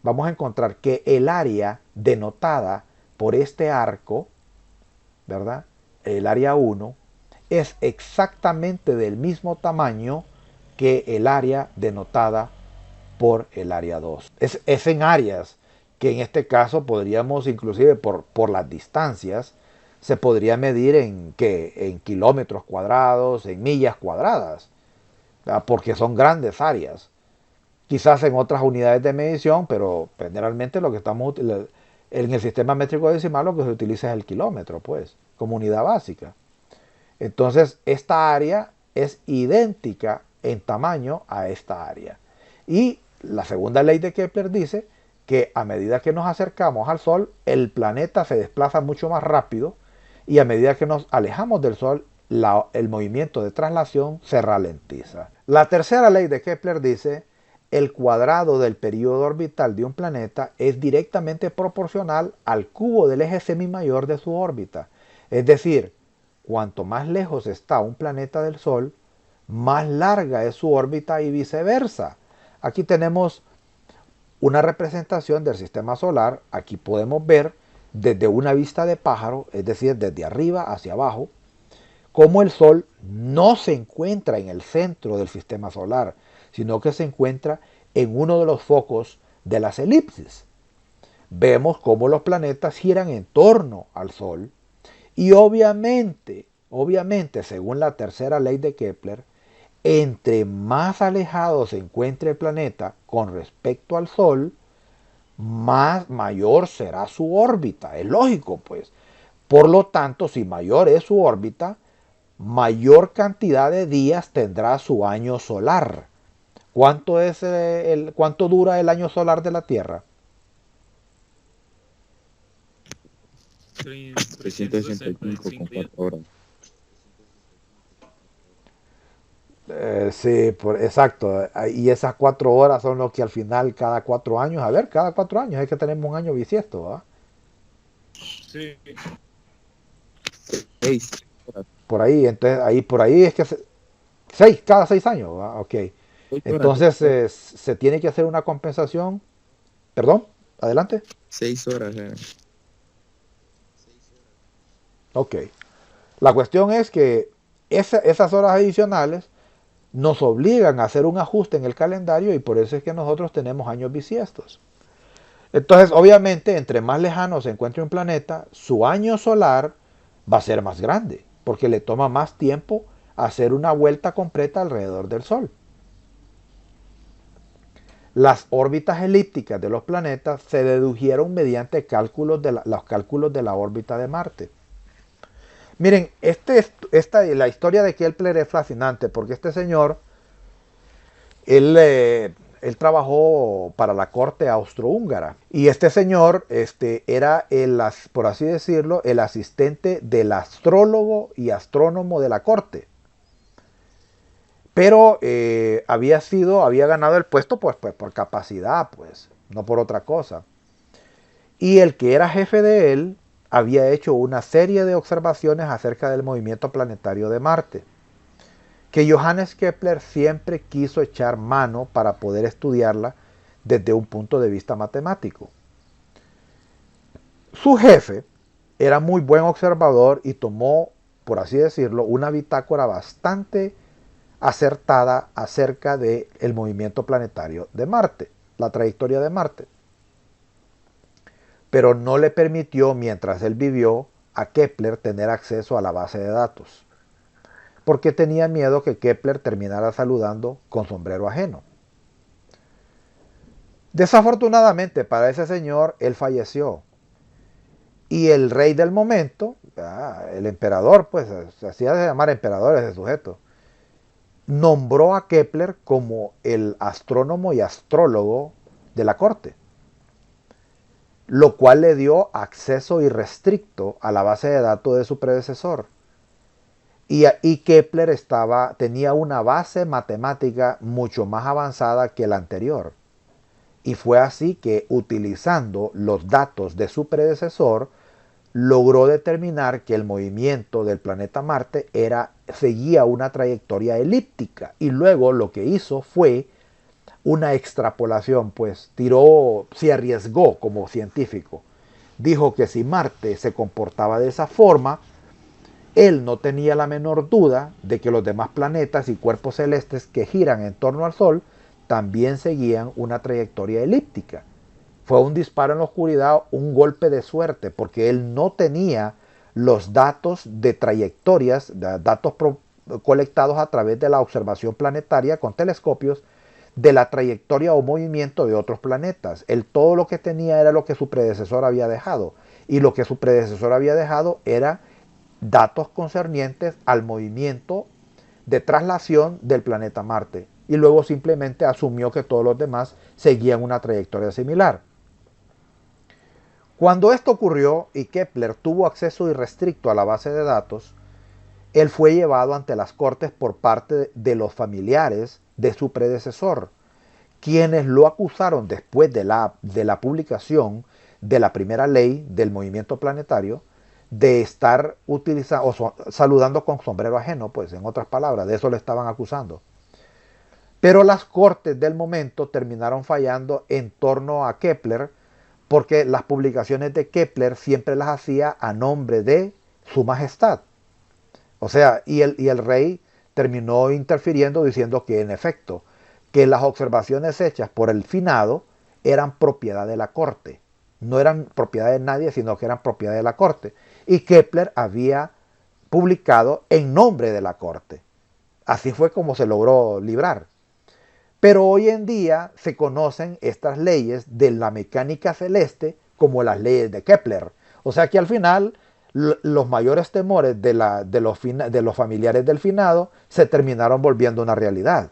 Vamos a encontrar que el área denotada por este arco, ¿verdad? El área 1, es exactamente del mismo tamaño que el área denotada por el área 2. Es en áreas que en este caso podríamos inclusive por las distancias se podría medir en kilómetros cuadrados, en millas cuadradas, ¿verdad? Porque son grandes áreas. Quizás en otras unidades de medición, pero generalmente lo que estamos en el sistema métrico decimal lo que se utiliza es el kilómetro, pues, como unidad básica. Entonces, esta área es idéntica en tamaño a esta área. Y la segunda ley de Kepler dice que a medida que nos acercamos al Sol, el planeta se desplaza mucho más rápido y a medida que nos alejamos del Sol, el movimiento de traslación se ralentiza. La tercera ley de Kepler dice el cuadrado del período orbital de un planeta es directamente proporcional al cubo del eje semimayor de su órbita. Es decir, cuanto más lejos está un planeta del Sol, más larga es su órbita y viceversa. Aquí tenemos una representación del sistema solar. Aquí podemos ver desde una vista de pájaro, es decir, desde arriba hacia abajo, cómo el Sol no se encuentra en el centro del sistema solar, sino que se encuentra en uno de los focos de las elipsis. Vemos cómo los planetas giran en torno al Sol y obviamente, según la tercera ley de Kepler, entre más alejado se encuentre el planeta con respecto al Sol, mayor será su órbita. Es lógico, pues. Por lo tanto, si mayor es su órbita, mayor cantidad de días tendrá su año solar. ¿Cuánto dura el año solar de la Tierra? 365 con 4 horas. Sí, exacto. Y esas 4 horas son lo que al final cada 4 años, a ver, cada 4 años es que tenemos un año bisiesto, ¿verdad? Sí. 6 horas. Por ahí, entonces por ahí es que cada 6 años, ¿verdad? Ok. 6 horas. Entonces se tiene que hacer una compensación. Perdón, adelante. 6 horas. Ok. La cuestión es que esas horas adicionales nos obligan a hacer un ajuste en el calendario y por eso es que nosotros tenemos años bisiestos. Entonces, obviamente, entre más lejano se encuentre un planeta, su año solar va a ser más grande, porque le toma más tiempo hacer una vuelta completa alrededor del Sol. Las órbitas elípticas de los planetas se dedujeron mediante los cálculos de la órbita de Marte. Miren, la historia de Kepler es fascinante porque este señor, él trabajó para la corte austrohúngara y este señor era, por así decirlo, el asistente del astrólogo y astrónomo de la corte. Pero había ganado el puesto pues, por capacidad, pues, no por otra cosa. Y el que era jefe de él había hecho una serie de observaciones acerca del movimiento planetario de Marte, que Johannes Kepler siempre quiso echar mano para poder estudiarla desde un punto de vista matemático. Su jefe era muy buen observador y tomó, por así decirlo, una bitácora bastante acertada acerca del movimiento planetario de Marte, la trayectoria de Marte. Pero no le permitió, mientras él vivió, a Kepler tener acceso a la base de datos, porque tenía miedo que Kepler terminara saludando con sombrero ajeno. Desafortunadamente para ese señor, él falleció. Y el rey del momento, el emperador, pues se hacía llamar emperador ese sujeto, nombró a Kepler como el astrónomo y astrólogo de la corte, lo cual le dio acceso irrestricto a la base de datos de su predecesor. Y Kepler tenía una base matemática mucho más avanzada que la anterior. Y fue así que, utilizando los datos de su predecesor, logró determinar que el movimiento del planeta Marte seguía una trayectoria elíptica. Y luego lo que hizo fue una extrapolación, pues se arriesgó como científico. Dijo que si Marte se comportaba de esa forma, él no tenía la menor duda de que los demás planetas y cuerpos celestes que giran en torno al Sol también seguían una trayectoria elíptica. Fue un disparo en la oscuridad, un golpe de suerte, porque él no tenía los datos de trayectorias, datos colectados a través de la observación planetaria con telescopios, de la trayectoria o movimiento de otros planetas. Él todo lo que tenía era lo que su predecesor había dejado. Y lo que su predecesor había dejado era datos concernientes al movimiento de traslación del planeta Marte. Y luego simplemente asumió que todos los demás seguían una trayectoria similar. Cuando esto ocurrió y Kepler tuvo acceso irrestricto a la base de datos, él fue llevado ante las cortes por parte de los familiares de su predecesor, quienes lo acusaron después de la publicación de la primera ley del movimiento planetario de estar saludando con sombrero ajeno, pues en otras palabras, de eso le estaban acusando. Pero las cortes del momento terminaron fallando en torno a Kepler, porque las publicaciones de Kepler siempre las hacía a nombre de su majestad. O sea, y el rey terminó interfiriendo diciendo que en efecto, que las observaciones hechas por el finado eran propiedad de la corte. No eran propiedad de nadie, sino que eran propiedad de la corte. Y Kepler había publicado en nombre de la corte. Así fue como se logró librar. Pero hoy en día se conocen estas leyes de la mecánica celeste como las leyes de Kepler. O sea que al final los mayores temores de los familiares del finado se terminaron volviendo una realidad,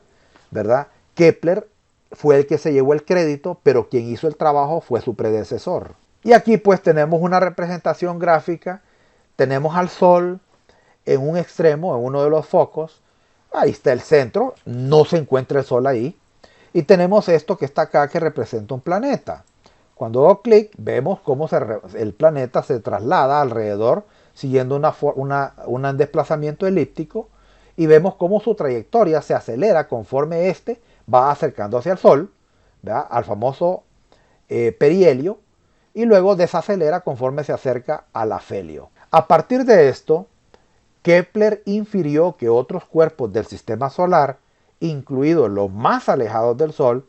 ¿verdad? Kepler fue el que se llevó el crédito, pero quien hizo el trabajo fue su predecesor. Y aquí pues tenemos una representación gráfica. Tenemos al Sol en un extremo, en uno de los focos. Ahí está el centro, no se encuentra el Sol ahí. Y tenemos esto que está acá que representa un planeta. Cuando hago clic, vemos cómo el planeta se traslada alrededor siguiendo un desplazamiento elíptico, y vemos cómo su trayectoria se acelera conforme éste va acercándose al Sol, ¿verdad? Al famoso perihelio, y luego desacelera conforme se acerca al afelio. A partir de esto, Kepler infirió que otros cuerpos del sistema solar, incluidos los más alejados del Sol,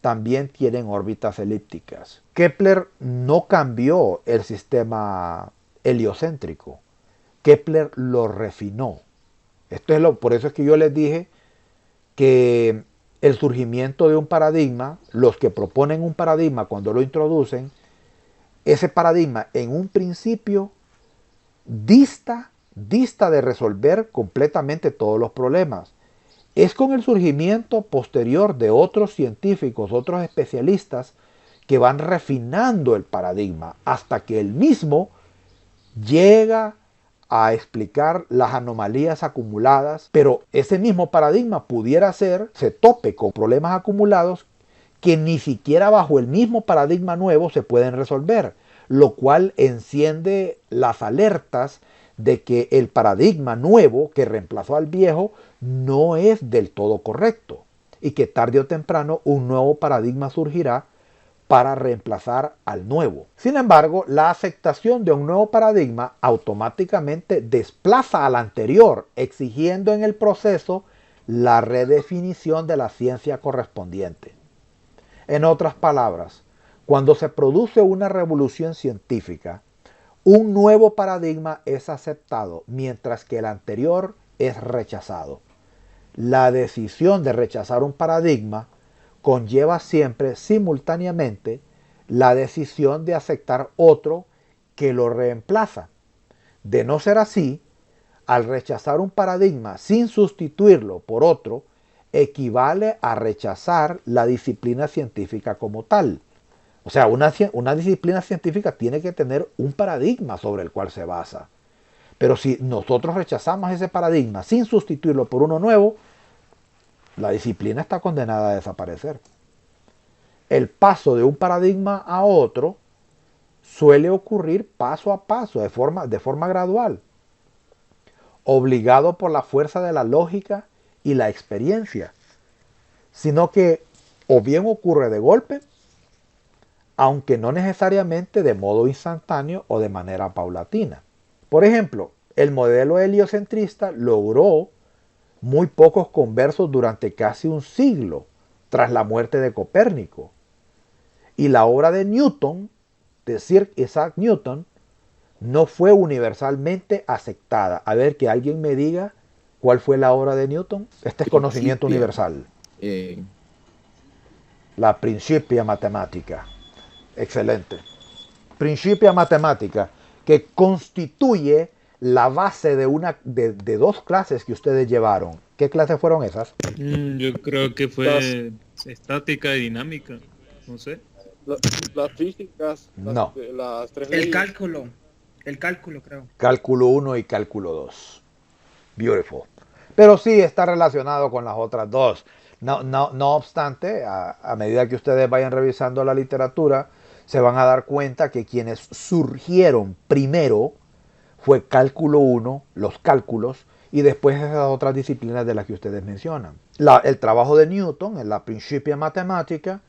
también tienen órbitas elípticas. Kepler no cambió el sistema heliocéntrico. Kepler lo refinó. Por eso es que yo les dije que el surgimiento de un paradigma, los que proponen un paradigma cuando lo introducen, ese paradigma en un principio dista de resolver completamente todos los problemas. Es con el surgimiento posterior de otros científicos, otros especialistas, que van refinando el paradigma hasta que el mismo llega a explicar las anomalías acumuladas, pero ese mismo paradigma se tope con problemas acumulados que ni siquiera bajo el mismo paradigma nuevo se pueden resolver, lo cual enciende las alertas de que el paradigma nuevo que reemplazó al viejo no es del todo correcto y que tarde o temprano un nuevo paradigma surgirá para reemplazar al nuevo. Sin embargo, la aceptación de un nuevo paradigma automáticamente desplaza al anterior, exigiendo en el proceso la redefinición de la ciencia correspondiente. En otras palabras, cuando se produce una revolución científica, un nuevo paradigma es aceptado, mientras que el anterior es rechazado. La decisión de rechazar un paradigma conlleva siempre simultáneamente la decisión de aceptar otro que lo reemplaza. De no ser así, al rechazar un paradigma sin sustituirlo por otro, equivale a rechazar la disciplina científica como tal. O sea, una disciplina científica tiene que tener un paradigma sobre el cual se basa. Pero si nosotros rechazamos ese paradigma sin sustituirlo por uno nuevo, la disciplina está condenada a desaparecer. el paso de un paradigma a otro suele ocurrir paso a paso, de forma gradual, obligado por la fuerza de la lógica y la experiencia, sino que o bien ocurre de golpe, aunque no necesariamente de modo instantáneo o de manera paulatina. Por ejemplo, el modelo heliocentrista logró muy pocos conversos durante casi un siglo tras la muerte de Copérnico. Y la obra de Newton, de Sir Isaac Newton, no fue universalmente aceptada. A ver, que alguien me diga cuál fue la obra de Newton. Este es conocimiento universal. La Principia Mathematica. Excelente. Principia Mathematica, que constituye la base de dos clases que ustedes llevaron. ¿Qué clases fueron esas? Yo creo que fue estática y dinámica, no sé. Las físicas, No. las tres El leyes. cálculo, creo. Cálculo 1 y cálculo 2. Beautiful. Pero sí está relacionado con las otras dos. No obstante, a medida que ustedes vayan revisando la literatura, se van a dar cuenta que quienes surgieron primero fue cálculo 1, los cálculos, y después esas otras disciplinas de las que ustedes mencionan. El trabajo de Newton en la Principia Mathematica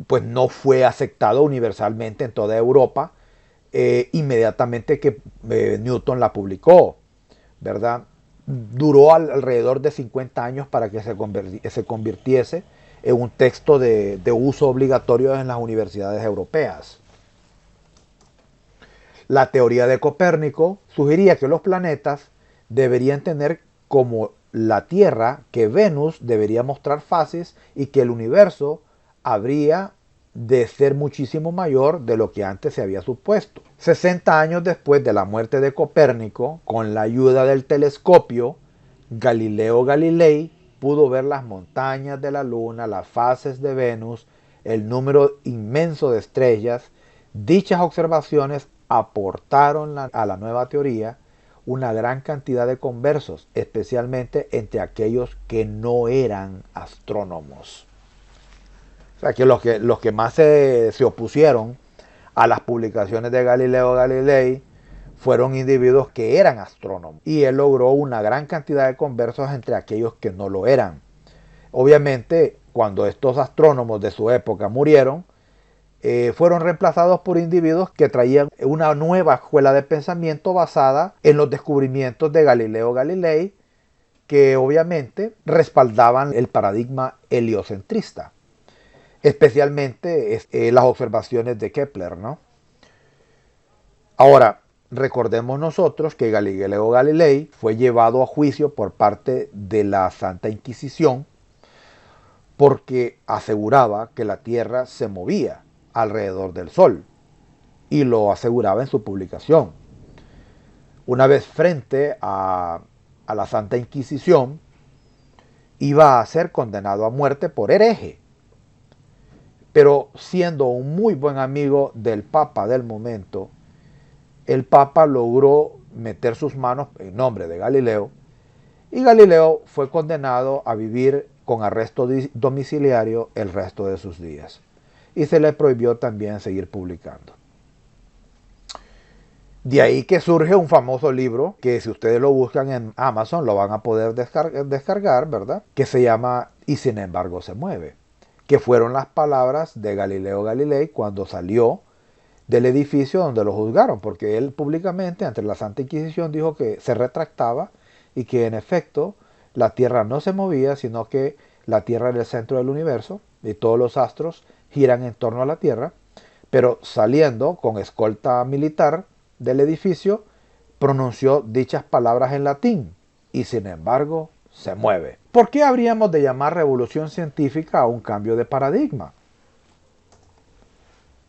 pues no fue aceptado universalmente en toda Europa inmediatamente que Newton la publicó, ¿verdad? Duró alrededor de 50 años para que se convirtiese en un texto de uso obligatorio en las universidades europeas. La teoría de Copérnico sugería que los planetas deberían tener como la Tierra que Venus debería mostrar fases y que el universo habría de ser muchísimo mayor de lo que antes se había supuesto. 60 años después de la muerte de Copérnico, con la ayuda del telescopio, Galileo Galilei pudo ver las montañas de la Luna, las fases de Venus, el número inmenso de estrellas. Dichas observaciones aportaron a la nueva teoría una gran cantidad de conversos, especialmente entre aquellos que no eran astrónomos. O sea, que los que más se opusieron a las publicaciones de Galileo Galilei fueron individuos que eran astrónomos. Y él logró una gran cantidad de conversos entre aquellos que no lo eran. Obviamente, cuando estos astrónomos de su época murieron, fueron reemplazados por individuos que traían una nueva escuela de pensamiento basada en los descubrimientos de Galileo Galilei, que obviamente respaldaban el paradigma heliocentrista, especialmente las observaciones de Kepler, ¿no? Ahora, recordemos nosotros que Galileo Galilei fue llevado a juicio por parte de la Santa Inquisición porque aseguraba que la Tierra se movía alrededor del Sol, y lo aseguraba en su publicación. Una vez frente a la Santa Inquisición, iba a ser condenado a muerte por hereje, pero siendo un muy buen amigo del Papa del momento, el Papa logró meter sus manos en nombre de Galileo, y Galileo fue condenado a vivir con arresto domiciliario el resto de sus días. Y se le prohibió también seguir publicando. De ahí que surge un famoso libro, que si ustedes lo buscan en Amazon lo van a poder descargar, ¿verdad? Que se llama Y sin embargo se mueve. Que fueron las palabras de Galileo Galilei cuando salió del edificio donde lo juzgaron. Porque él públicamente ante la Santa Inquisición dijo que se retractaba y que en efecto la Tierra no se movía, sino que la Tierra era el centro del universo y todos los astros giran en torno a la Tierra, pero saliendo con escolta militar del edificio, pronunció dichas palabras en latín, y sin embargo se mueve. ¿Por qué habríamos de llamar revolución científica a un cambio de paradigma?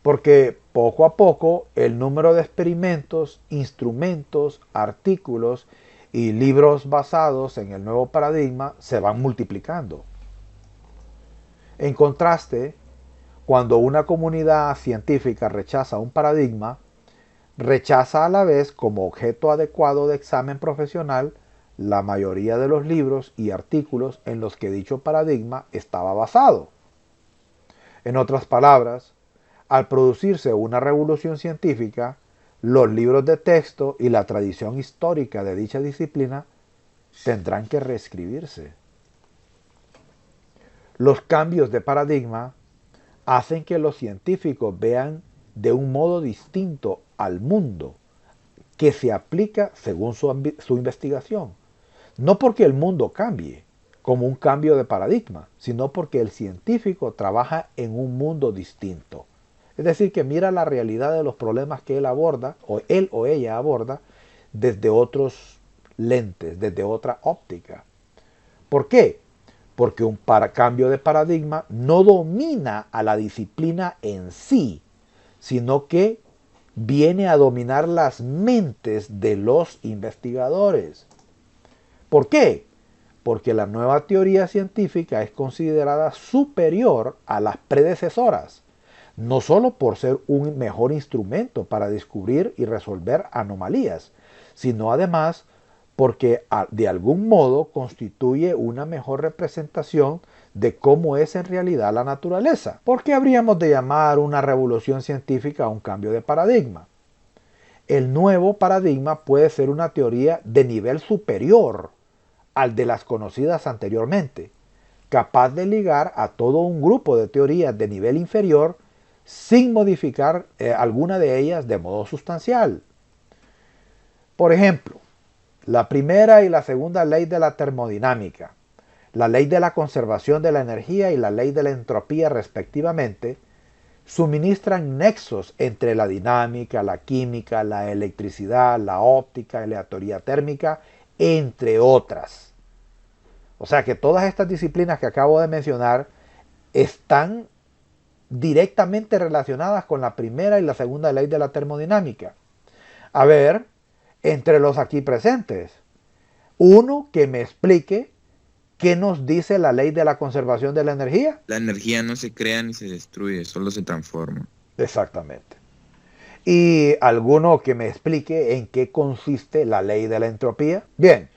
Porque poco a poco el número de experimentos, instrumentos, artículos y libros basados en el nuevo paradigma se van multiplicando. En contraste, cuando una comunidad científica rechaza un paradigma, rechaza a la vez como objeto adecuado de examen profesional la mayoría de los libros y artículos en los que dicho paradigma estaba basado. En otras palabras, al producirse una revolución científica, los libros de texto y la tradición histórica de dicha disciplina tendrán que reescribirse. Los cambios de paradigma hacen que los científicos vean de un modo distinto al mundo que se aplica según su investigación. No porque el mundo cambie, como un cambio de paradigma, sino porque el científico trabaja en un mundo distinto. Es decir, que mira la realidad de los problemas que él aborda, o él o ella aborda, desde otros lentes, desde otra óptica. ¿Por qué? Porque un cambio de paradigma no domina a la disciplina en sí, sino que viene a dominar las mentes de los investigadores. ¿Por qué? Porque la nueva teoría científica es considerada superior a las predecesoras, no solo por ser un mejor instrumento para descubrir y resolver anomalías, sino además porque de algún modo constituye una mejor representación de cómo es en realidad la naturaleza. ¿Por qué habríamos de llamar una revolución científica a un cambio de paradigma? El nuevo paradigma puede ser una teoría de nivel superior al de las conocidas anteriormente, capaz de ligar a todo un grupo de teorías de nivel inferior sin modificar alguna de ellas de modo sustancial. Por ejemplo, la primera y la segunda ley de la termodinámica, la ley de la conservación de la energía y la ley de la entropía respectivamente, suministran nexos entre la dinámica, la química, la electricidad, la óptica y la teoría térmica, entre otras. O sea que todas estas disciplinas que acabo de mencionar están directamente relacionadas con la primera y la segunda ley de la termodinámica. A ver, entre los aquí presentes, uno que me explique qué nos dice la ley de la conservación de la energía. La energía no se crea ni se destruye, solo se transforma. Exactamente. Y alguno que me explique en qué consiste la ley de la entropía. Bien,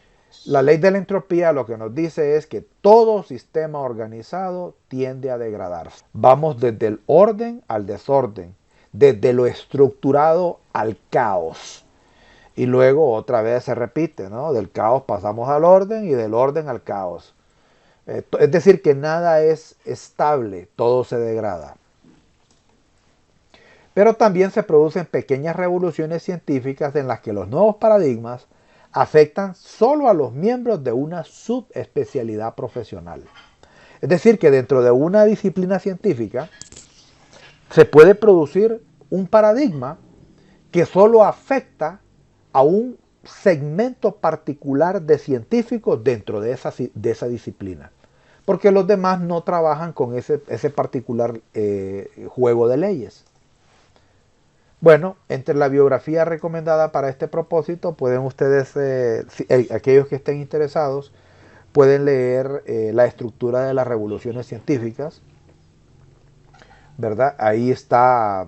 la ley de la entropía lo que nos dice es que todo sistema organizado tiende a degradarse. Vamos desde el orden al desorden, desde lo estructurado al caos. Y luego otra vez se repite, ¿no? Del caos pasamos al orden y del orden al caos. Es decir, que nada es estable, todo se degrada. Pero también se producen pequeñas revoluciones científicas en las que los nuevos paradigmas afectan solo a los miembros de una subespecialidad profesional. Es decir, que dentro de una disciplina científica se puede producir un paradigma que solo afecta a un segmento particular de científicos dentro de esa disciplina. Porque los demás no trabajan con ese particular juego de leyes. Bueno, entre la biografía recomendada para este propósito, pueden ustedes, aquellos que estén interesados, pueden leer la estructura de las revoluciones científicas, ¿verdad? Ahí está,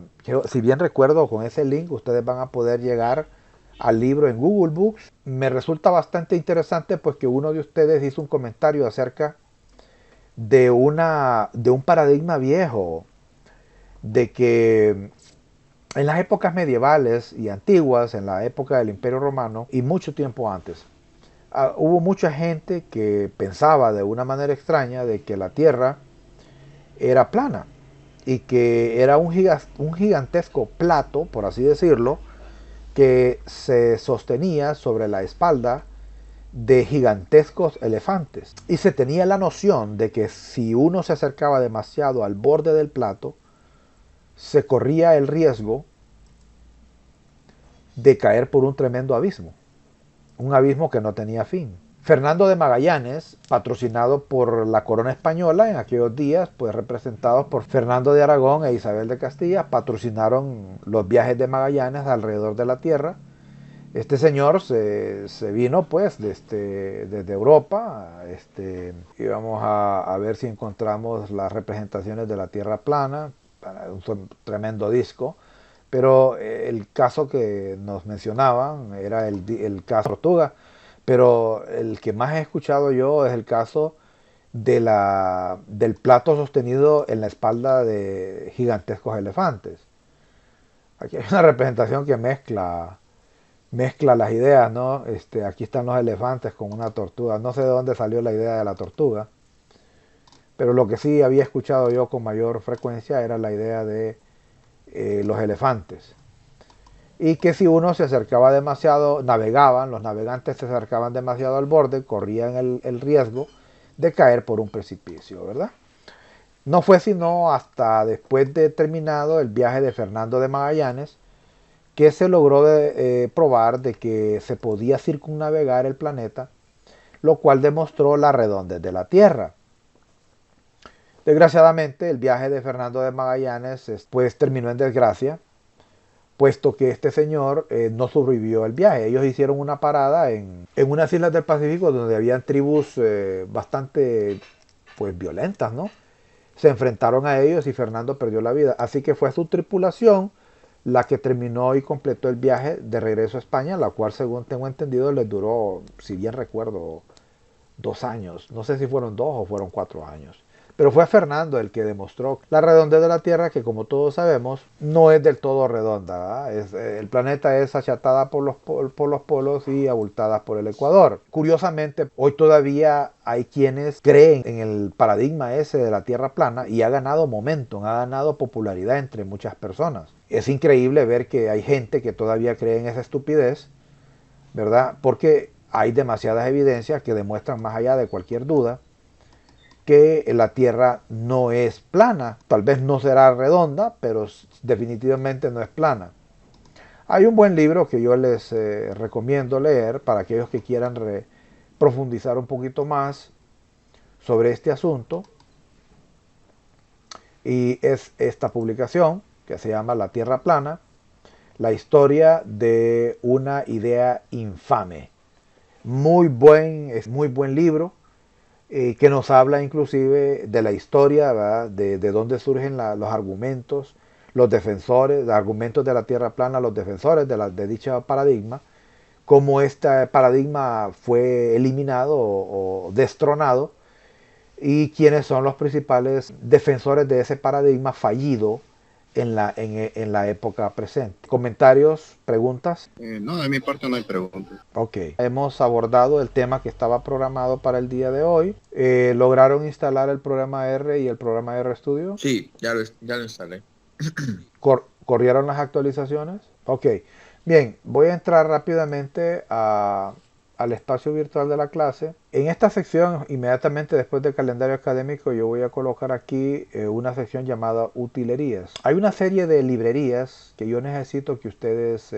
si bien recuerdo, con ese link ustedes van a poder llegar al libro en Google Books. Me resulta bastante interesante pues que uno de ustedes hizo un comentario acerca de un paradigma viejo, de que en las épocas medievales y antiguas, en la época del Imperio Romano y mucho tiempo antes, hubo mucha gente que pensaba de una manera extraña de que la Tierra era plana y que era un gigantesco plato, por así decirlo, que se sostenía sobre la espalda de gigantescos elefantes. Y se tenía la noción de que si uno se acercaba demasiado al borde del plato, se corría el riesgo de caer por un tremendo abismo, un abismo que no tenía fin. Fernando de Magallanes, patrocinado por la corona española en aquellos días, pues representados por Fernando de Aragón e Isabel de Castilla, patrocinaron los viajes de Magallanes alrededor de la Tierra. Este señor se vino pues desde Europa. Íbamos a ver si encontramos las representaciones de la Tierra plana, un tremendo disco. Pero el caso que nos mencionaban era el caso Tortuga. Pero el que más he escuchado yo es el caso del plato sostenido en la espalda de gigantescos elefantes. Aquí hay una representación que mezcla las ideas, ¿no? Aquí están los elefantes con una tortuga. No sé de dónde salió la idea de la tortuga, pero lo que sí había escuchado yo con mayor frecuencia era la idea de los elefantes. Y que si uno se acercaba demasiado, los navegantes se acercaban demasiado al borde, corrían el riesgo de caer por un precipicio, ¿verdad? No fue sino hasta después de terminado el viaje de Fernando de Magallanes que se logró probar de que se podía circunnavegar el planeta, lo cual demostró la redondez de la Tierra. Desgraciadamente, el viaje de Fernando de Magallanes pues terminó en desgracia, puesto que este señor no sobrevivió al viaje. Ellos hicieron una parada en unas islas del Pacífico donde habían tribus bastante pues violentas, ¿no? Se enfrentaron a ellos y Fernando perdió la vida. Así que fue su tripulación la que terminó y completó el viaje de regreso a España, la cual, según tengo entendido, les duró, si bien recuerdo, 2 años. No sé si fueron 2 o fueron 4 años. Pero fue Fernando el que demostró la redondez de la Tierra, que como todos sabemos, no es del todo redonda. El planeta es achatada por los polos y abultada por el ecuador. Curiosamente, hoy todavía hay quienes creen en el paradigma ese de la Tierra plana y ha ganado momentum, ha ganado popularidad entre muchas personas. Es increíble ver que hay gente que todavía cree en esa estupidez, ¿verdad? Porque hay demasiadas evidencias que demuestran más allá de cualquier duda que la Tierra no es plana. Tal vez no será redonda, pero definitivamente no es plana. Hay un buen libro que yo les recomiendo leer para aquellos que quieran profundizar un poquito más sobre este asunto. Y es esta publicación que se llama La Tierra Plana, la historia de una idea infame. Es muy buen libro. Que nos habla inclusive de la historia, ¿verdad? De dónde surgen los argumentos, los argumentos de la Tierra plana, los defensores de dicho paradigma, cómo este paradigma fue eliminado o destronado y quiénes son los principales defensores de ese paradigma fallido en la época presente. ¿Comentarios? ¿Preguntas? No, de mi parte no hay preguntas. Ok. Hemos abordado el tema que estaba programado para el día de hoy. ¿Lograron instalar el programa R y el programa R Studio? Sí, ya lo instalé. ¿Corrieron las actualizaciones? Ok. Bien, voy a entrar rápidamente al espacio virtual de la clase. En esta sección, inmediatamente después del calendario académico, yo voy a colocar aquí una sección llamada utilerías. Hay una serie de librerías que yo necesito que ustedes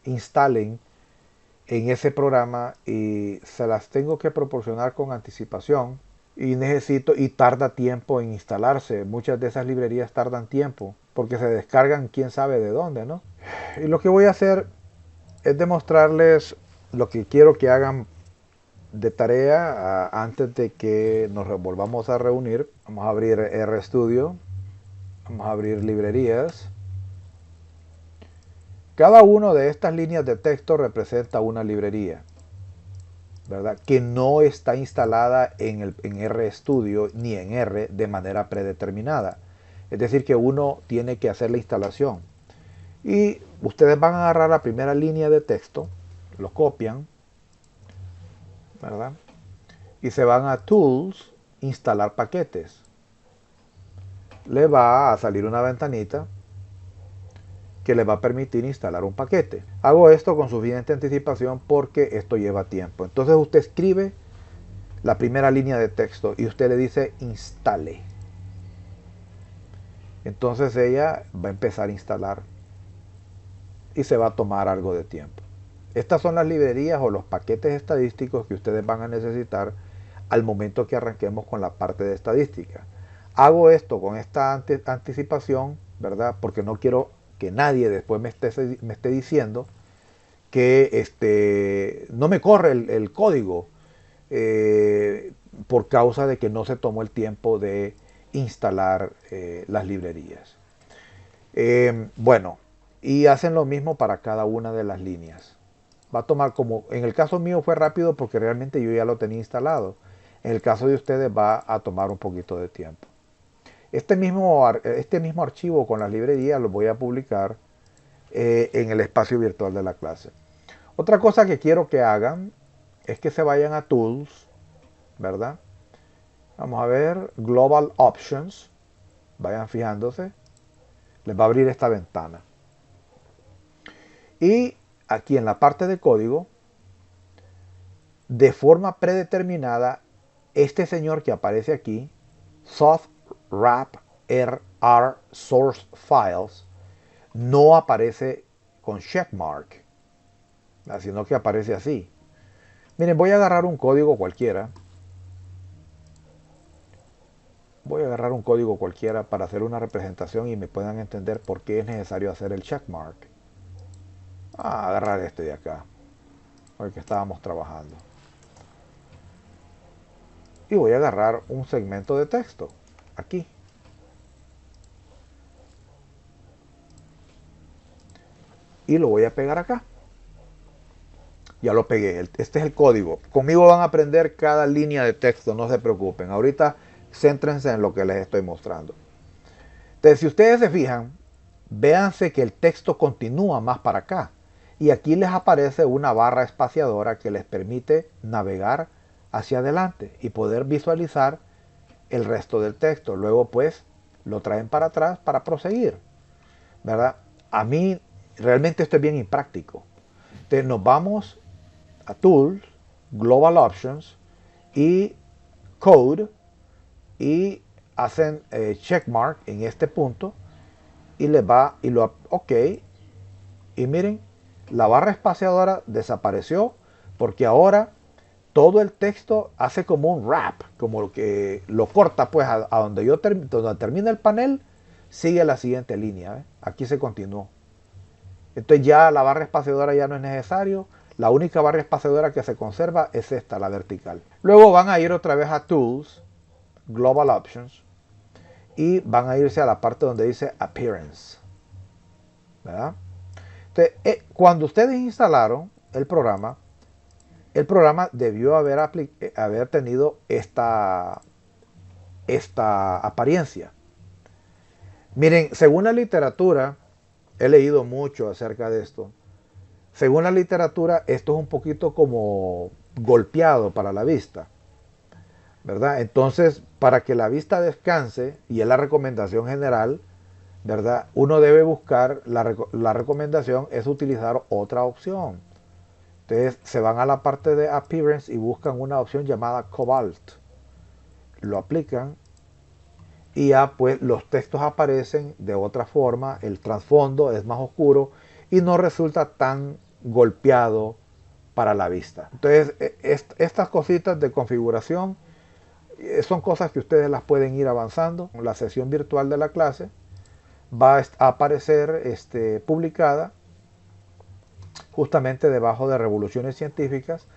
instalen en ese programa y se las tengo que proporcionar con anticipación y tarda tiempo en instalarse. Muchas de esas librerías tardan tiempo porque se descargan quién sabe de dónde, ¿no? Y lo que voy a hacer es demostrarles lo que quiero que hagan de tarea antes de que nos volvamos a reunir. Vamos a abrir RStudio, vamos a abrir librerías. Cada una de estas líneas de texto representa una librería, ¿verdad? Que no está instalada en RStudio ni en R de manera predeterminada. Es decir, que uno tiene que hacer la instalación. Y ustedes van a agarrar la primera línea de texto, lo copian, ¿verdad? Y se van a Tools, instalar paquetes. Le va a salir una ventanita que le va a permitir instalar un paquete. Hago esto con suficiente anticipación porque esto lleva tiempo. Entonces usted escribe la primera línea de texto y usted le dice instale. Entonces ella va a empezar a instalar y se va a tomar algo de tiempo. Estas son las librerías o los paquetes estadísticos que ustedes van a necesitar al momento que arranquemos con la parte de estadística. Hago esto con esta anticipación, ¿verdad? Porque no quiero que nadie después me esté diciendo que no me corre el código por causa de que no se tomó el tiempo de instalar las librerías. Bueno, y hacen lo mismo para cada una de las líneas. Va a tomar como, en el caso mío fue rápido porque realmente yo ya lo tenía instalado. En el caso de ustedes va a tomar un poquito de tiempo. Este mismo archivo con las librerías lo voy a publicar en el espacio virtual de la clase. Otra cosa que quiero que hagan es que se vayan a Tools, ¿verdad? Vamos a ver, Global Options. Vayan fijándose. Les va a abrir esta ventana. Y aquí en la parte de código, de forma predeterminada, este señor que aparece aquí, Soft Wrap R Source Files, no aparece con checkmark, sino que aparece así. Miren, voy a agarrar un código cualquiera. Voy a agarrar un código cualquiera para hacer una representación y me puedan entender por qué es necesario hacer el checkmark. A agarrar este de acá, con el que estábamos trabajando. Y voy a agarrar un segmento de texto, aquí. Y lo voy a pegar acá. Ya lo pegué. Este es el código. Conmigo van a aprender cada línea de texto, no se preocupen. Ahorita céntrense en lo que les estoy mostrando. Entonces, si ustedes se fijan, véanse que el texto continúa más para acá. Y aquí les aparece una barra espaciadora que les permite navegar hacia adelante y poder visualizar el resto del texto. Luego, pues, lo traen para atrás para proseguir, ¿verdad? A mí, realmente esto es bien impráctico. Entonces, nos vamos a Tools, Global Options y Code y hacen checkmark en este punto y les va y lo ok, y miren, la barra espaciadora desapareció porque ahora todo el texto hace como un wrap, como que lo corta pues a donde donde termina el panel, sigue la siguiente línea, ¿eh? Aquí se continuó. Entonces ya la barra espaciadora ya no es necesario. La única barra espaciadora que se conserva es esta, la vertical. Luego van a ir otra vez a Tools, Global Options, y van a irse a la parte donde dice Appearance, ¿verdad? Entonces, cuando ustedes instalaron el programa debió haber tenido esta apariencia. Miren, según la literatura, he leído mucho acerca de esto. Según la literatura, esto es un poquito como golpeado para la vista, ¿verdad? Entonces, para que la vista descanse, y es la recomendación general, ¿verdad? Uno debe buscar, la recomendación es utilizar otra opción. Entonces, se van a la parte de Appearance y buscan una opción llamada Cobalt. Lo aplican y ya pues los textos aparecen de otra forma, el trasfondo es más oscuro y no resulta tan golpeado para la vista. Entonces, estas cositas de configuración son cosas que ustedes las pueden ir avanzando. La sesión virtual de la clase va a aparecer publicada justamente debajo de Revoluciones Científicas,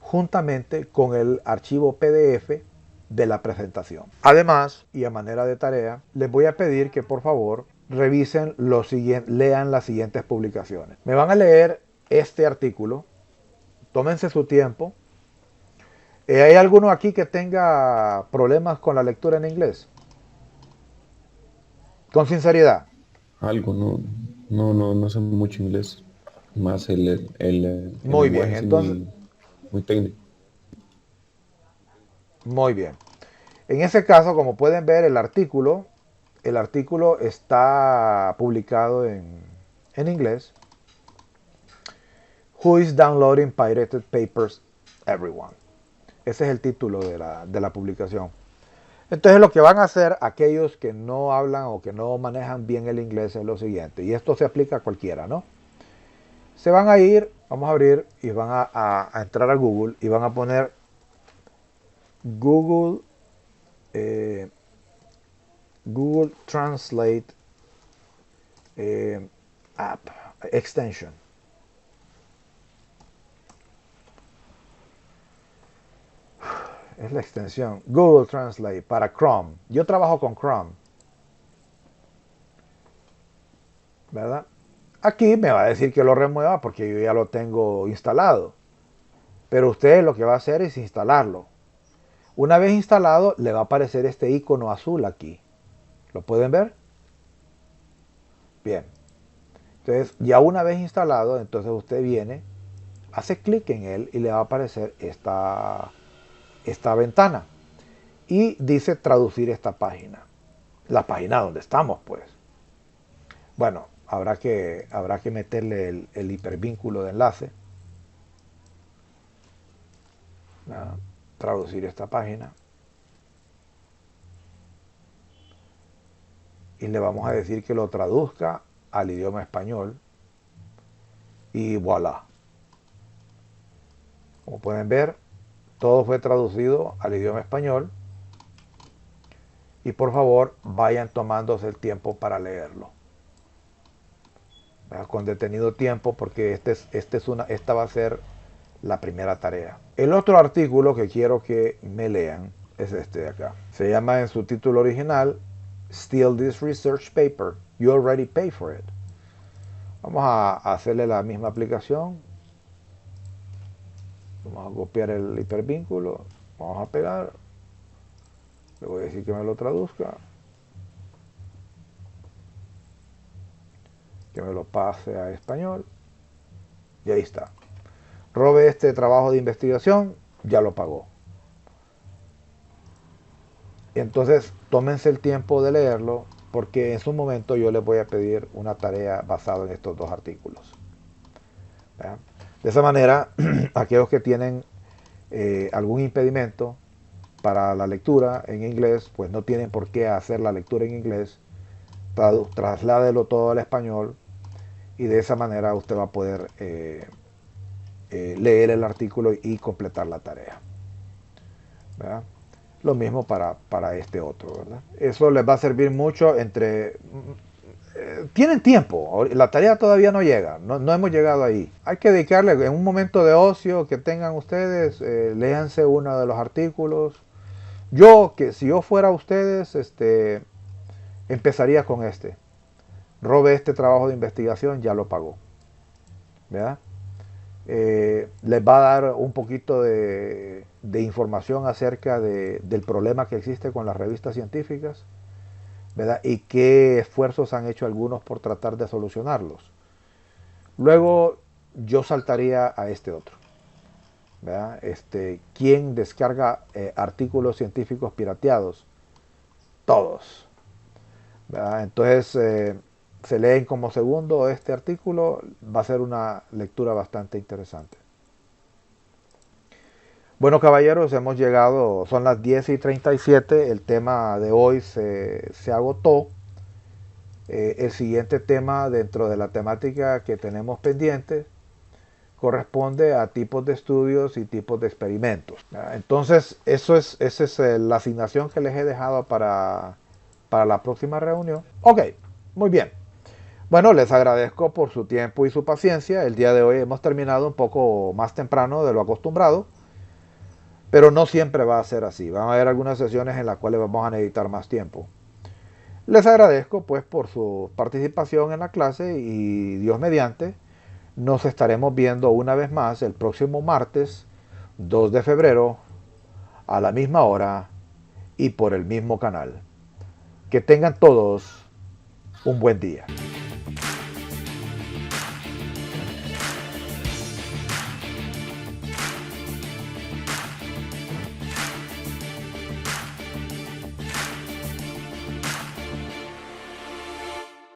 juntamente con el archivo PDF de la presentación. Además, y a manera de tarea, les voy a pedir que por favor revisen lean las siguientes publicaciones. Me van a leer este artículo, tómense su tiempo. ¿Hay alguno aquí que tenga problemas con la lectura en inglés? Con sinceridad. Algo, no sé mucho inglés. Más el Muy bien, lenguaje así entonces. muy técnico. Muy bien. En ese caso, como pueden ver, el artículo está publicado en inglés. Who is downloading pirated papers? Everyone. Ese es el título de la publicación. Entonces lo que van a hacer aquellos que no hablan o que no manejan bien el inglés es lo siguiente. Y esto se aplica a cualquiera, ¿no? Se van a ir, vamos a abrir y van a entrar a Google y van a poner Google Translate App Extension. Es la extensión Google Translate para Chrome. Yo trabajo con Chrome, ¿verdad? Aquí me va a decir que lo remueva porque yo ya lo tengo instalado. Pero usted lo que va a hacer es instalarlo. Una vez instalado, le va a aparecer este icono azul aquí. ¿Lo pueden ver? Bien. Entonces, ya una vez instalado, entonces usted viene, hace clic en él y le va a aparecer esta ventana. Y dice traducir esta página. La página donde estamos, pues. Bueno, habrá que meterle el hipervínculo de enlace. Traducir esta página. Y le vamos a decir que lo traduzca al idioma español. Y voilà. Como pueden ver, todo fue traducido al idioma español. Y por favor, vayan tomándose el tiempo para leerlo. Con detenido tiempo, porque esta va a ser la primera tarea. El otro artículo que quiero que me lean es este de acá. Se llama en su título original Steal this research paper. You already pay for it. Vamos a hacerle la misma aplicación. Vamos a copiar el hipervínculo. Vamos a pegar. Le voy a decir que me lo traduzca. Que me lo pase a español. Y ahí está. Robe este trabajo de investigación, ya lo pagó. Y entonces tómense el tiempo de leerlo, porque en su momento yo les voy a pedir una tarea basada en estos dos artículos. ¿Vean? De esa manera, aquellos que tienen algún impedimento para la lectura en inglés, pues no tienen por qué hacer la lectura en inglés. Trasládelo todo al español y de esa manera usted va a poder leer el artículo y completar la tarea. ¿Verdad? Lo mismo para este otro, ¿verdad? Eso les va a servir mucho tienen tiempo, la tarea todavía no llega, no hemos llegado ahí. Hay que dedicarle en un momento de ocio que tengan ustedes, léanse uno de los artículos. Si yo fuera ustedes, empezaría con este. Robe este trabajo de investigación, ya lo pagó. ¿Verdad? Les va a dar un poquito de información acerca del problema que existe con las revistas científicas, ¿verdad? Y qué esfuerzos han hecho algunos por tratar de solucionarlos. Luego yo saltaría a este otro, ¿verdad? ¿Quién descarga artículos científicos pirateados? Todos, ¿verdad? Entonces se leen como segundo este artículo, va a ser una lectura bastante interesante. Bueno, caballeros, hemos llegado, son las 10:37, el tema de hoy se agotó. El siguiente tema dentro de la temática que tenemos pendiente corresponde a tipos de estudios y tipos de experimentos. Entonces, esa es la asignación que les he dejado para la próxima reunión. Ok, muy bien. Bueno, les agradezco por su tiempo y su paciencia. El día de hoy hemos terminado un poco más temprano de lo acostumbrado, pero no siempre va a ser así. Van a haber algunas sesiones en las cuales vamos a necesitar más tiempo. Les agradezco pues por su participación en la clase y Dios mediante, nos estaremos viendo una vez más el próximo martes 2 de febrero a la misma hora y por el mismo canal. Que tengan todos un buen día.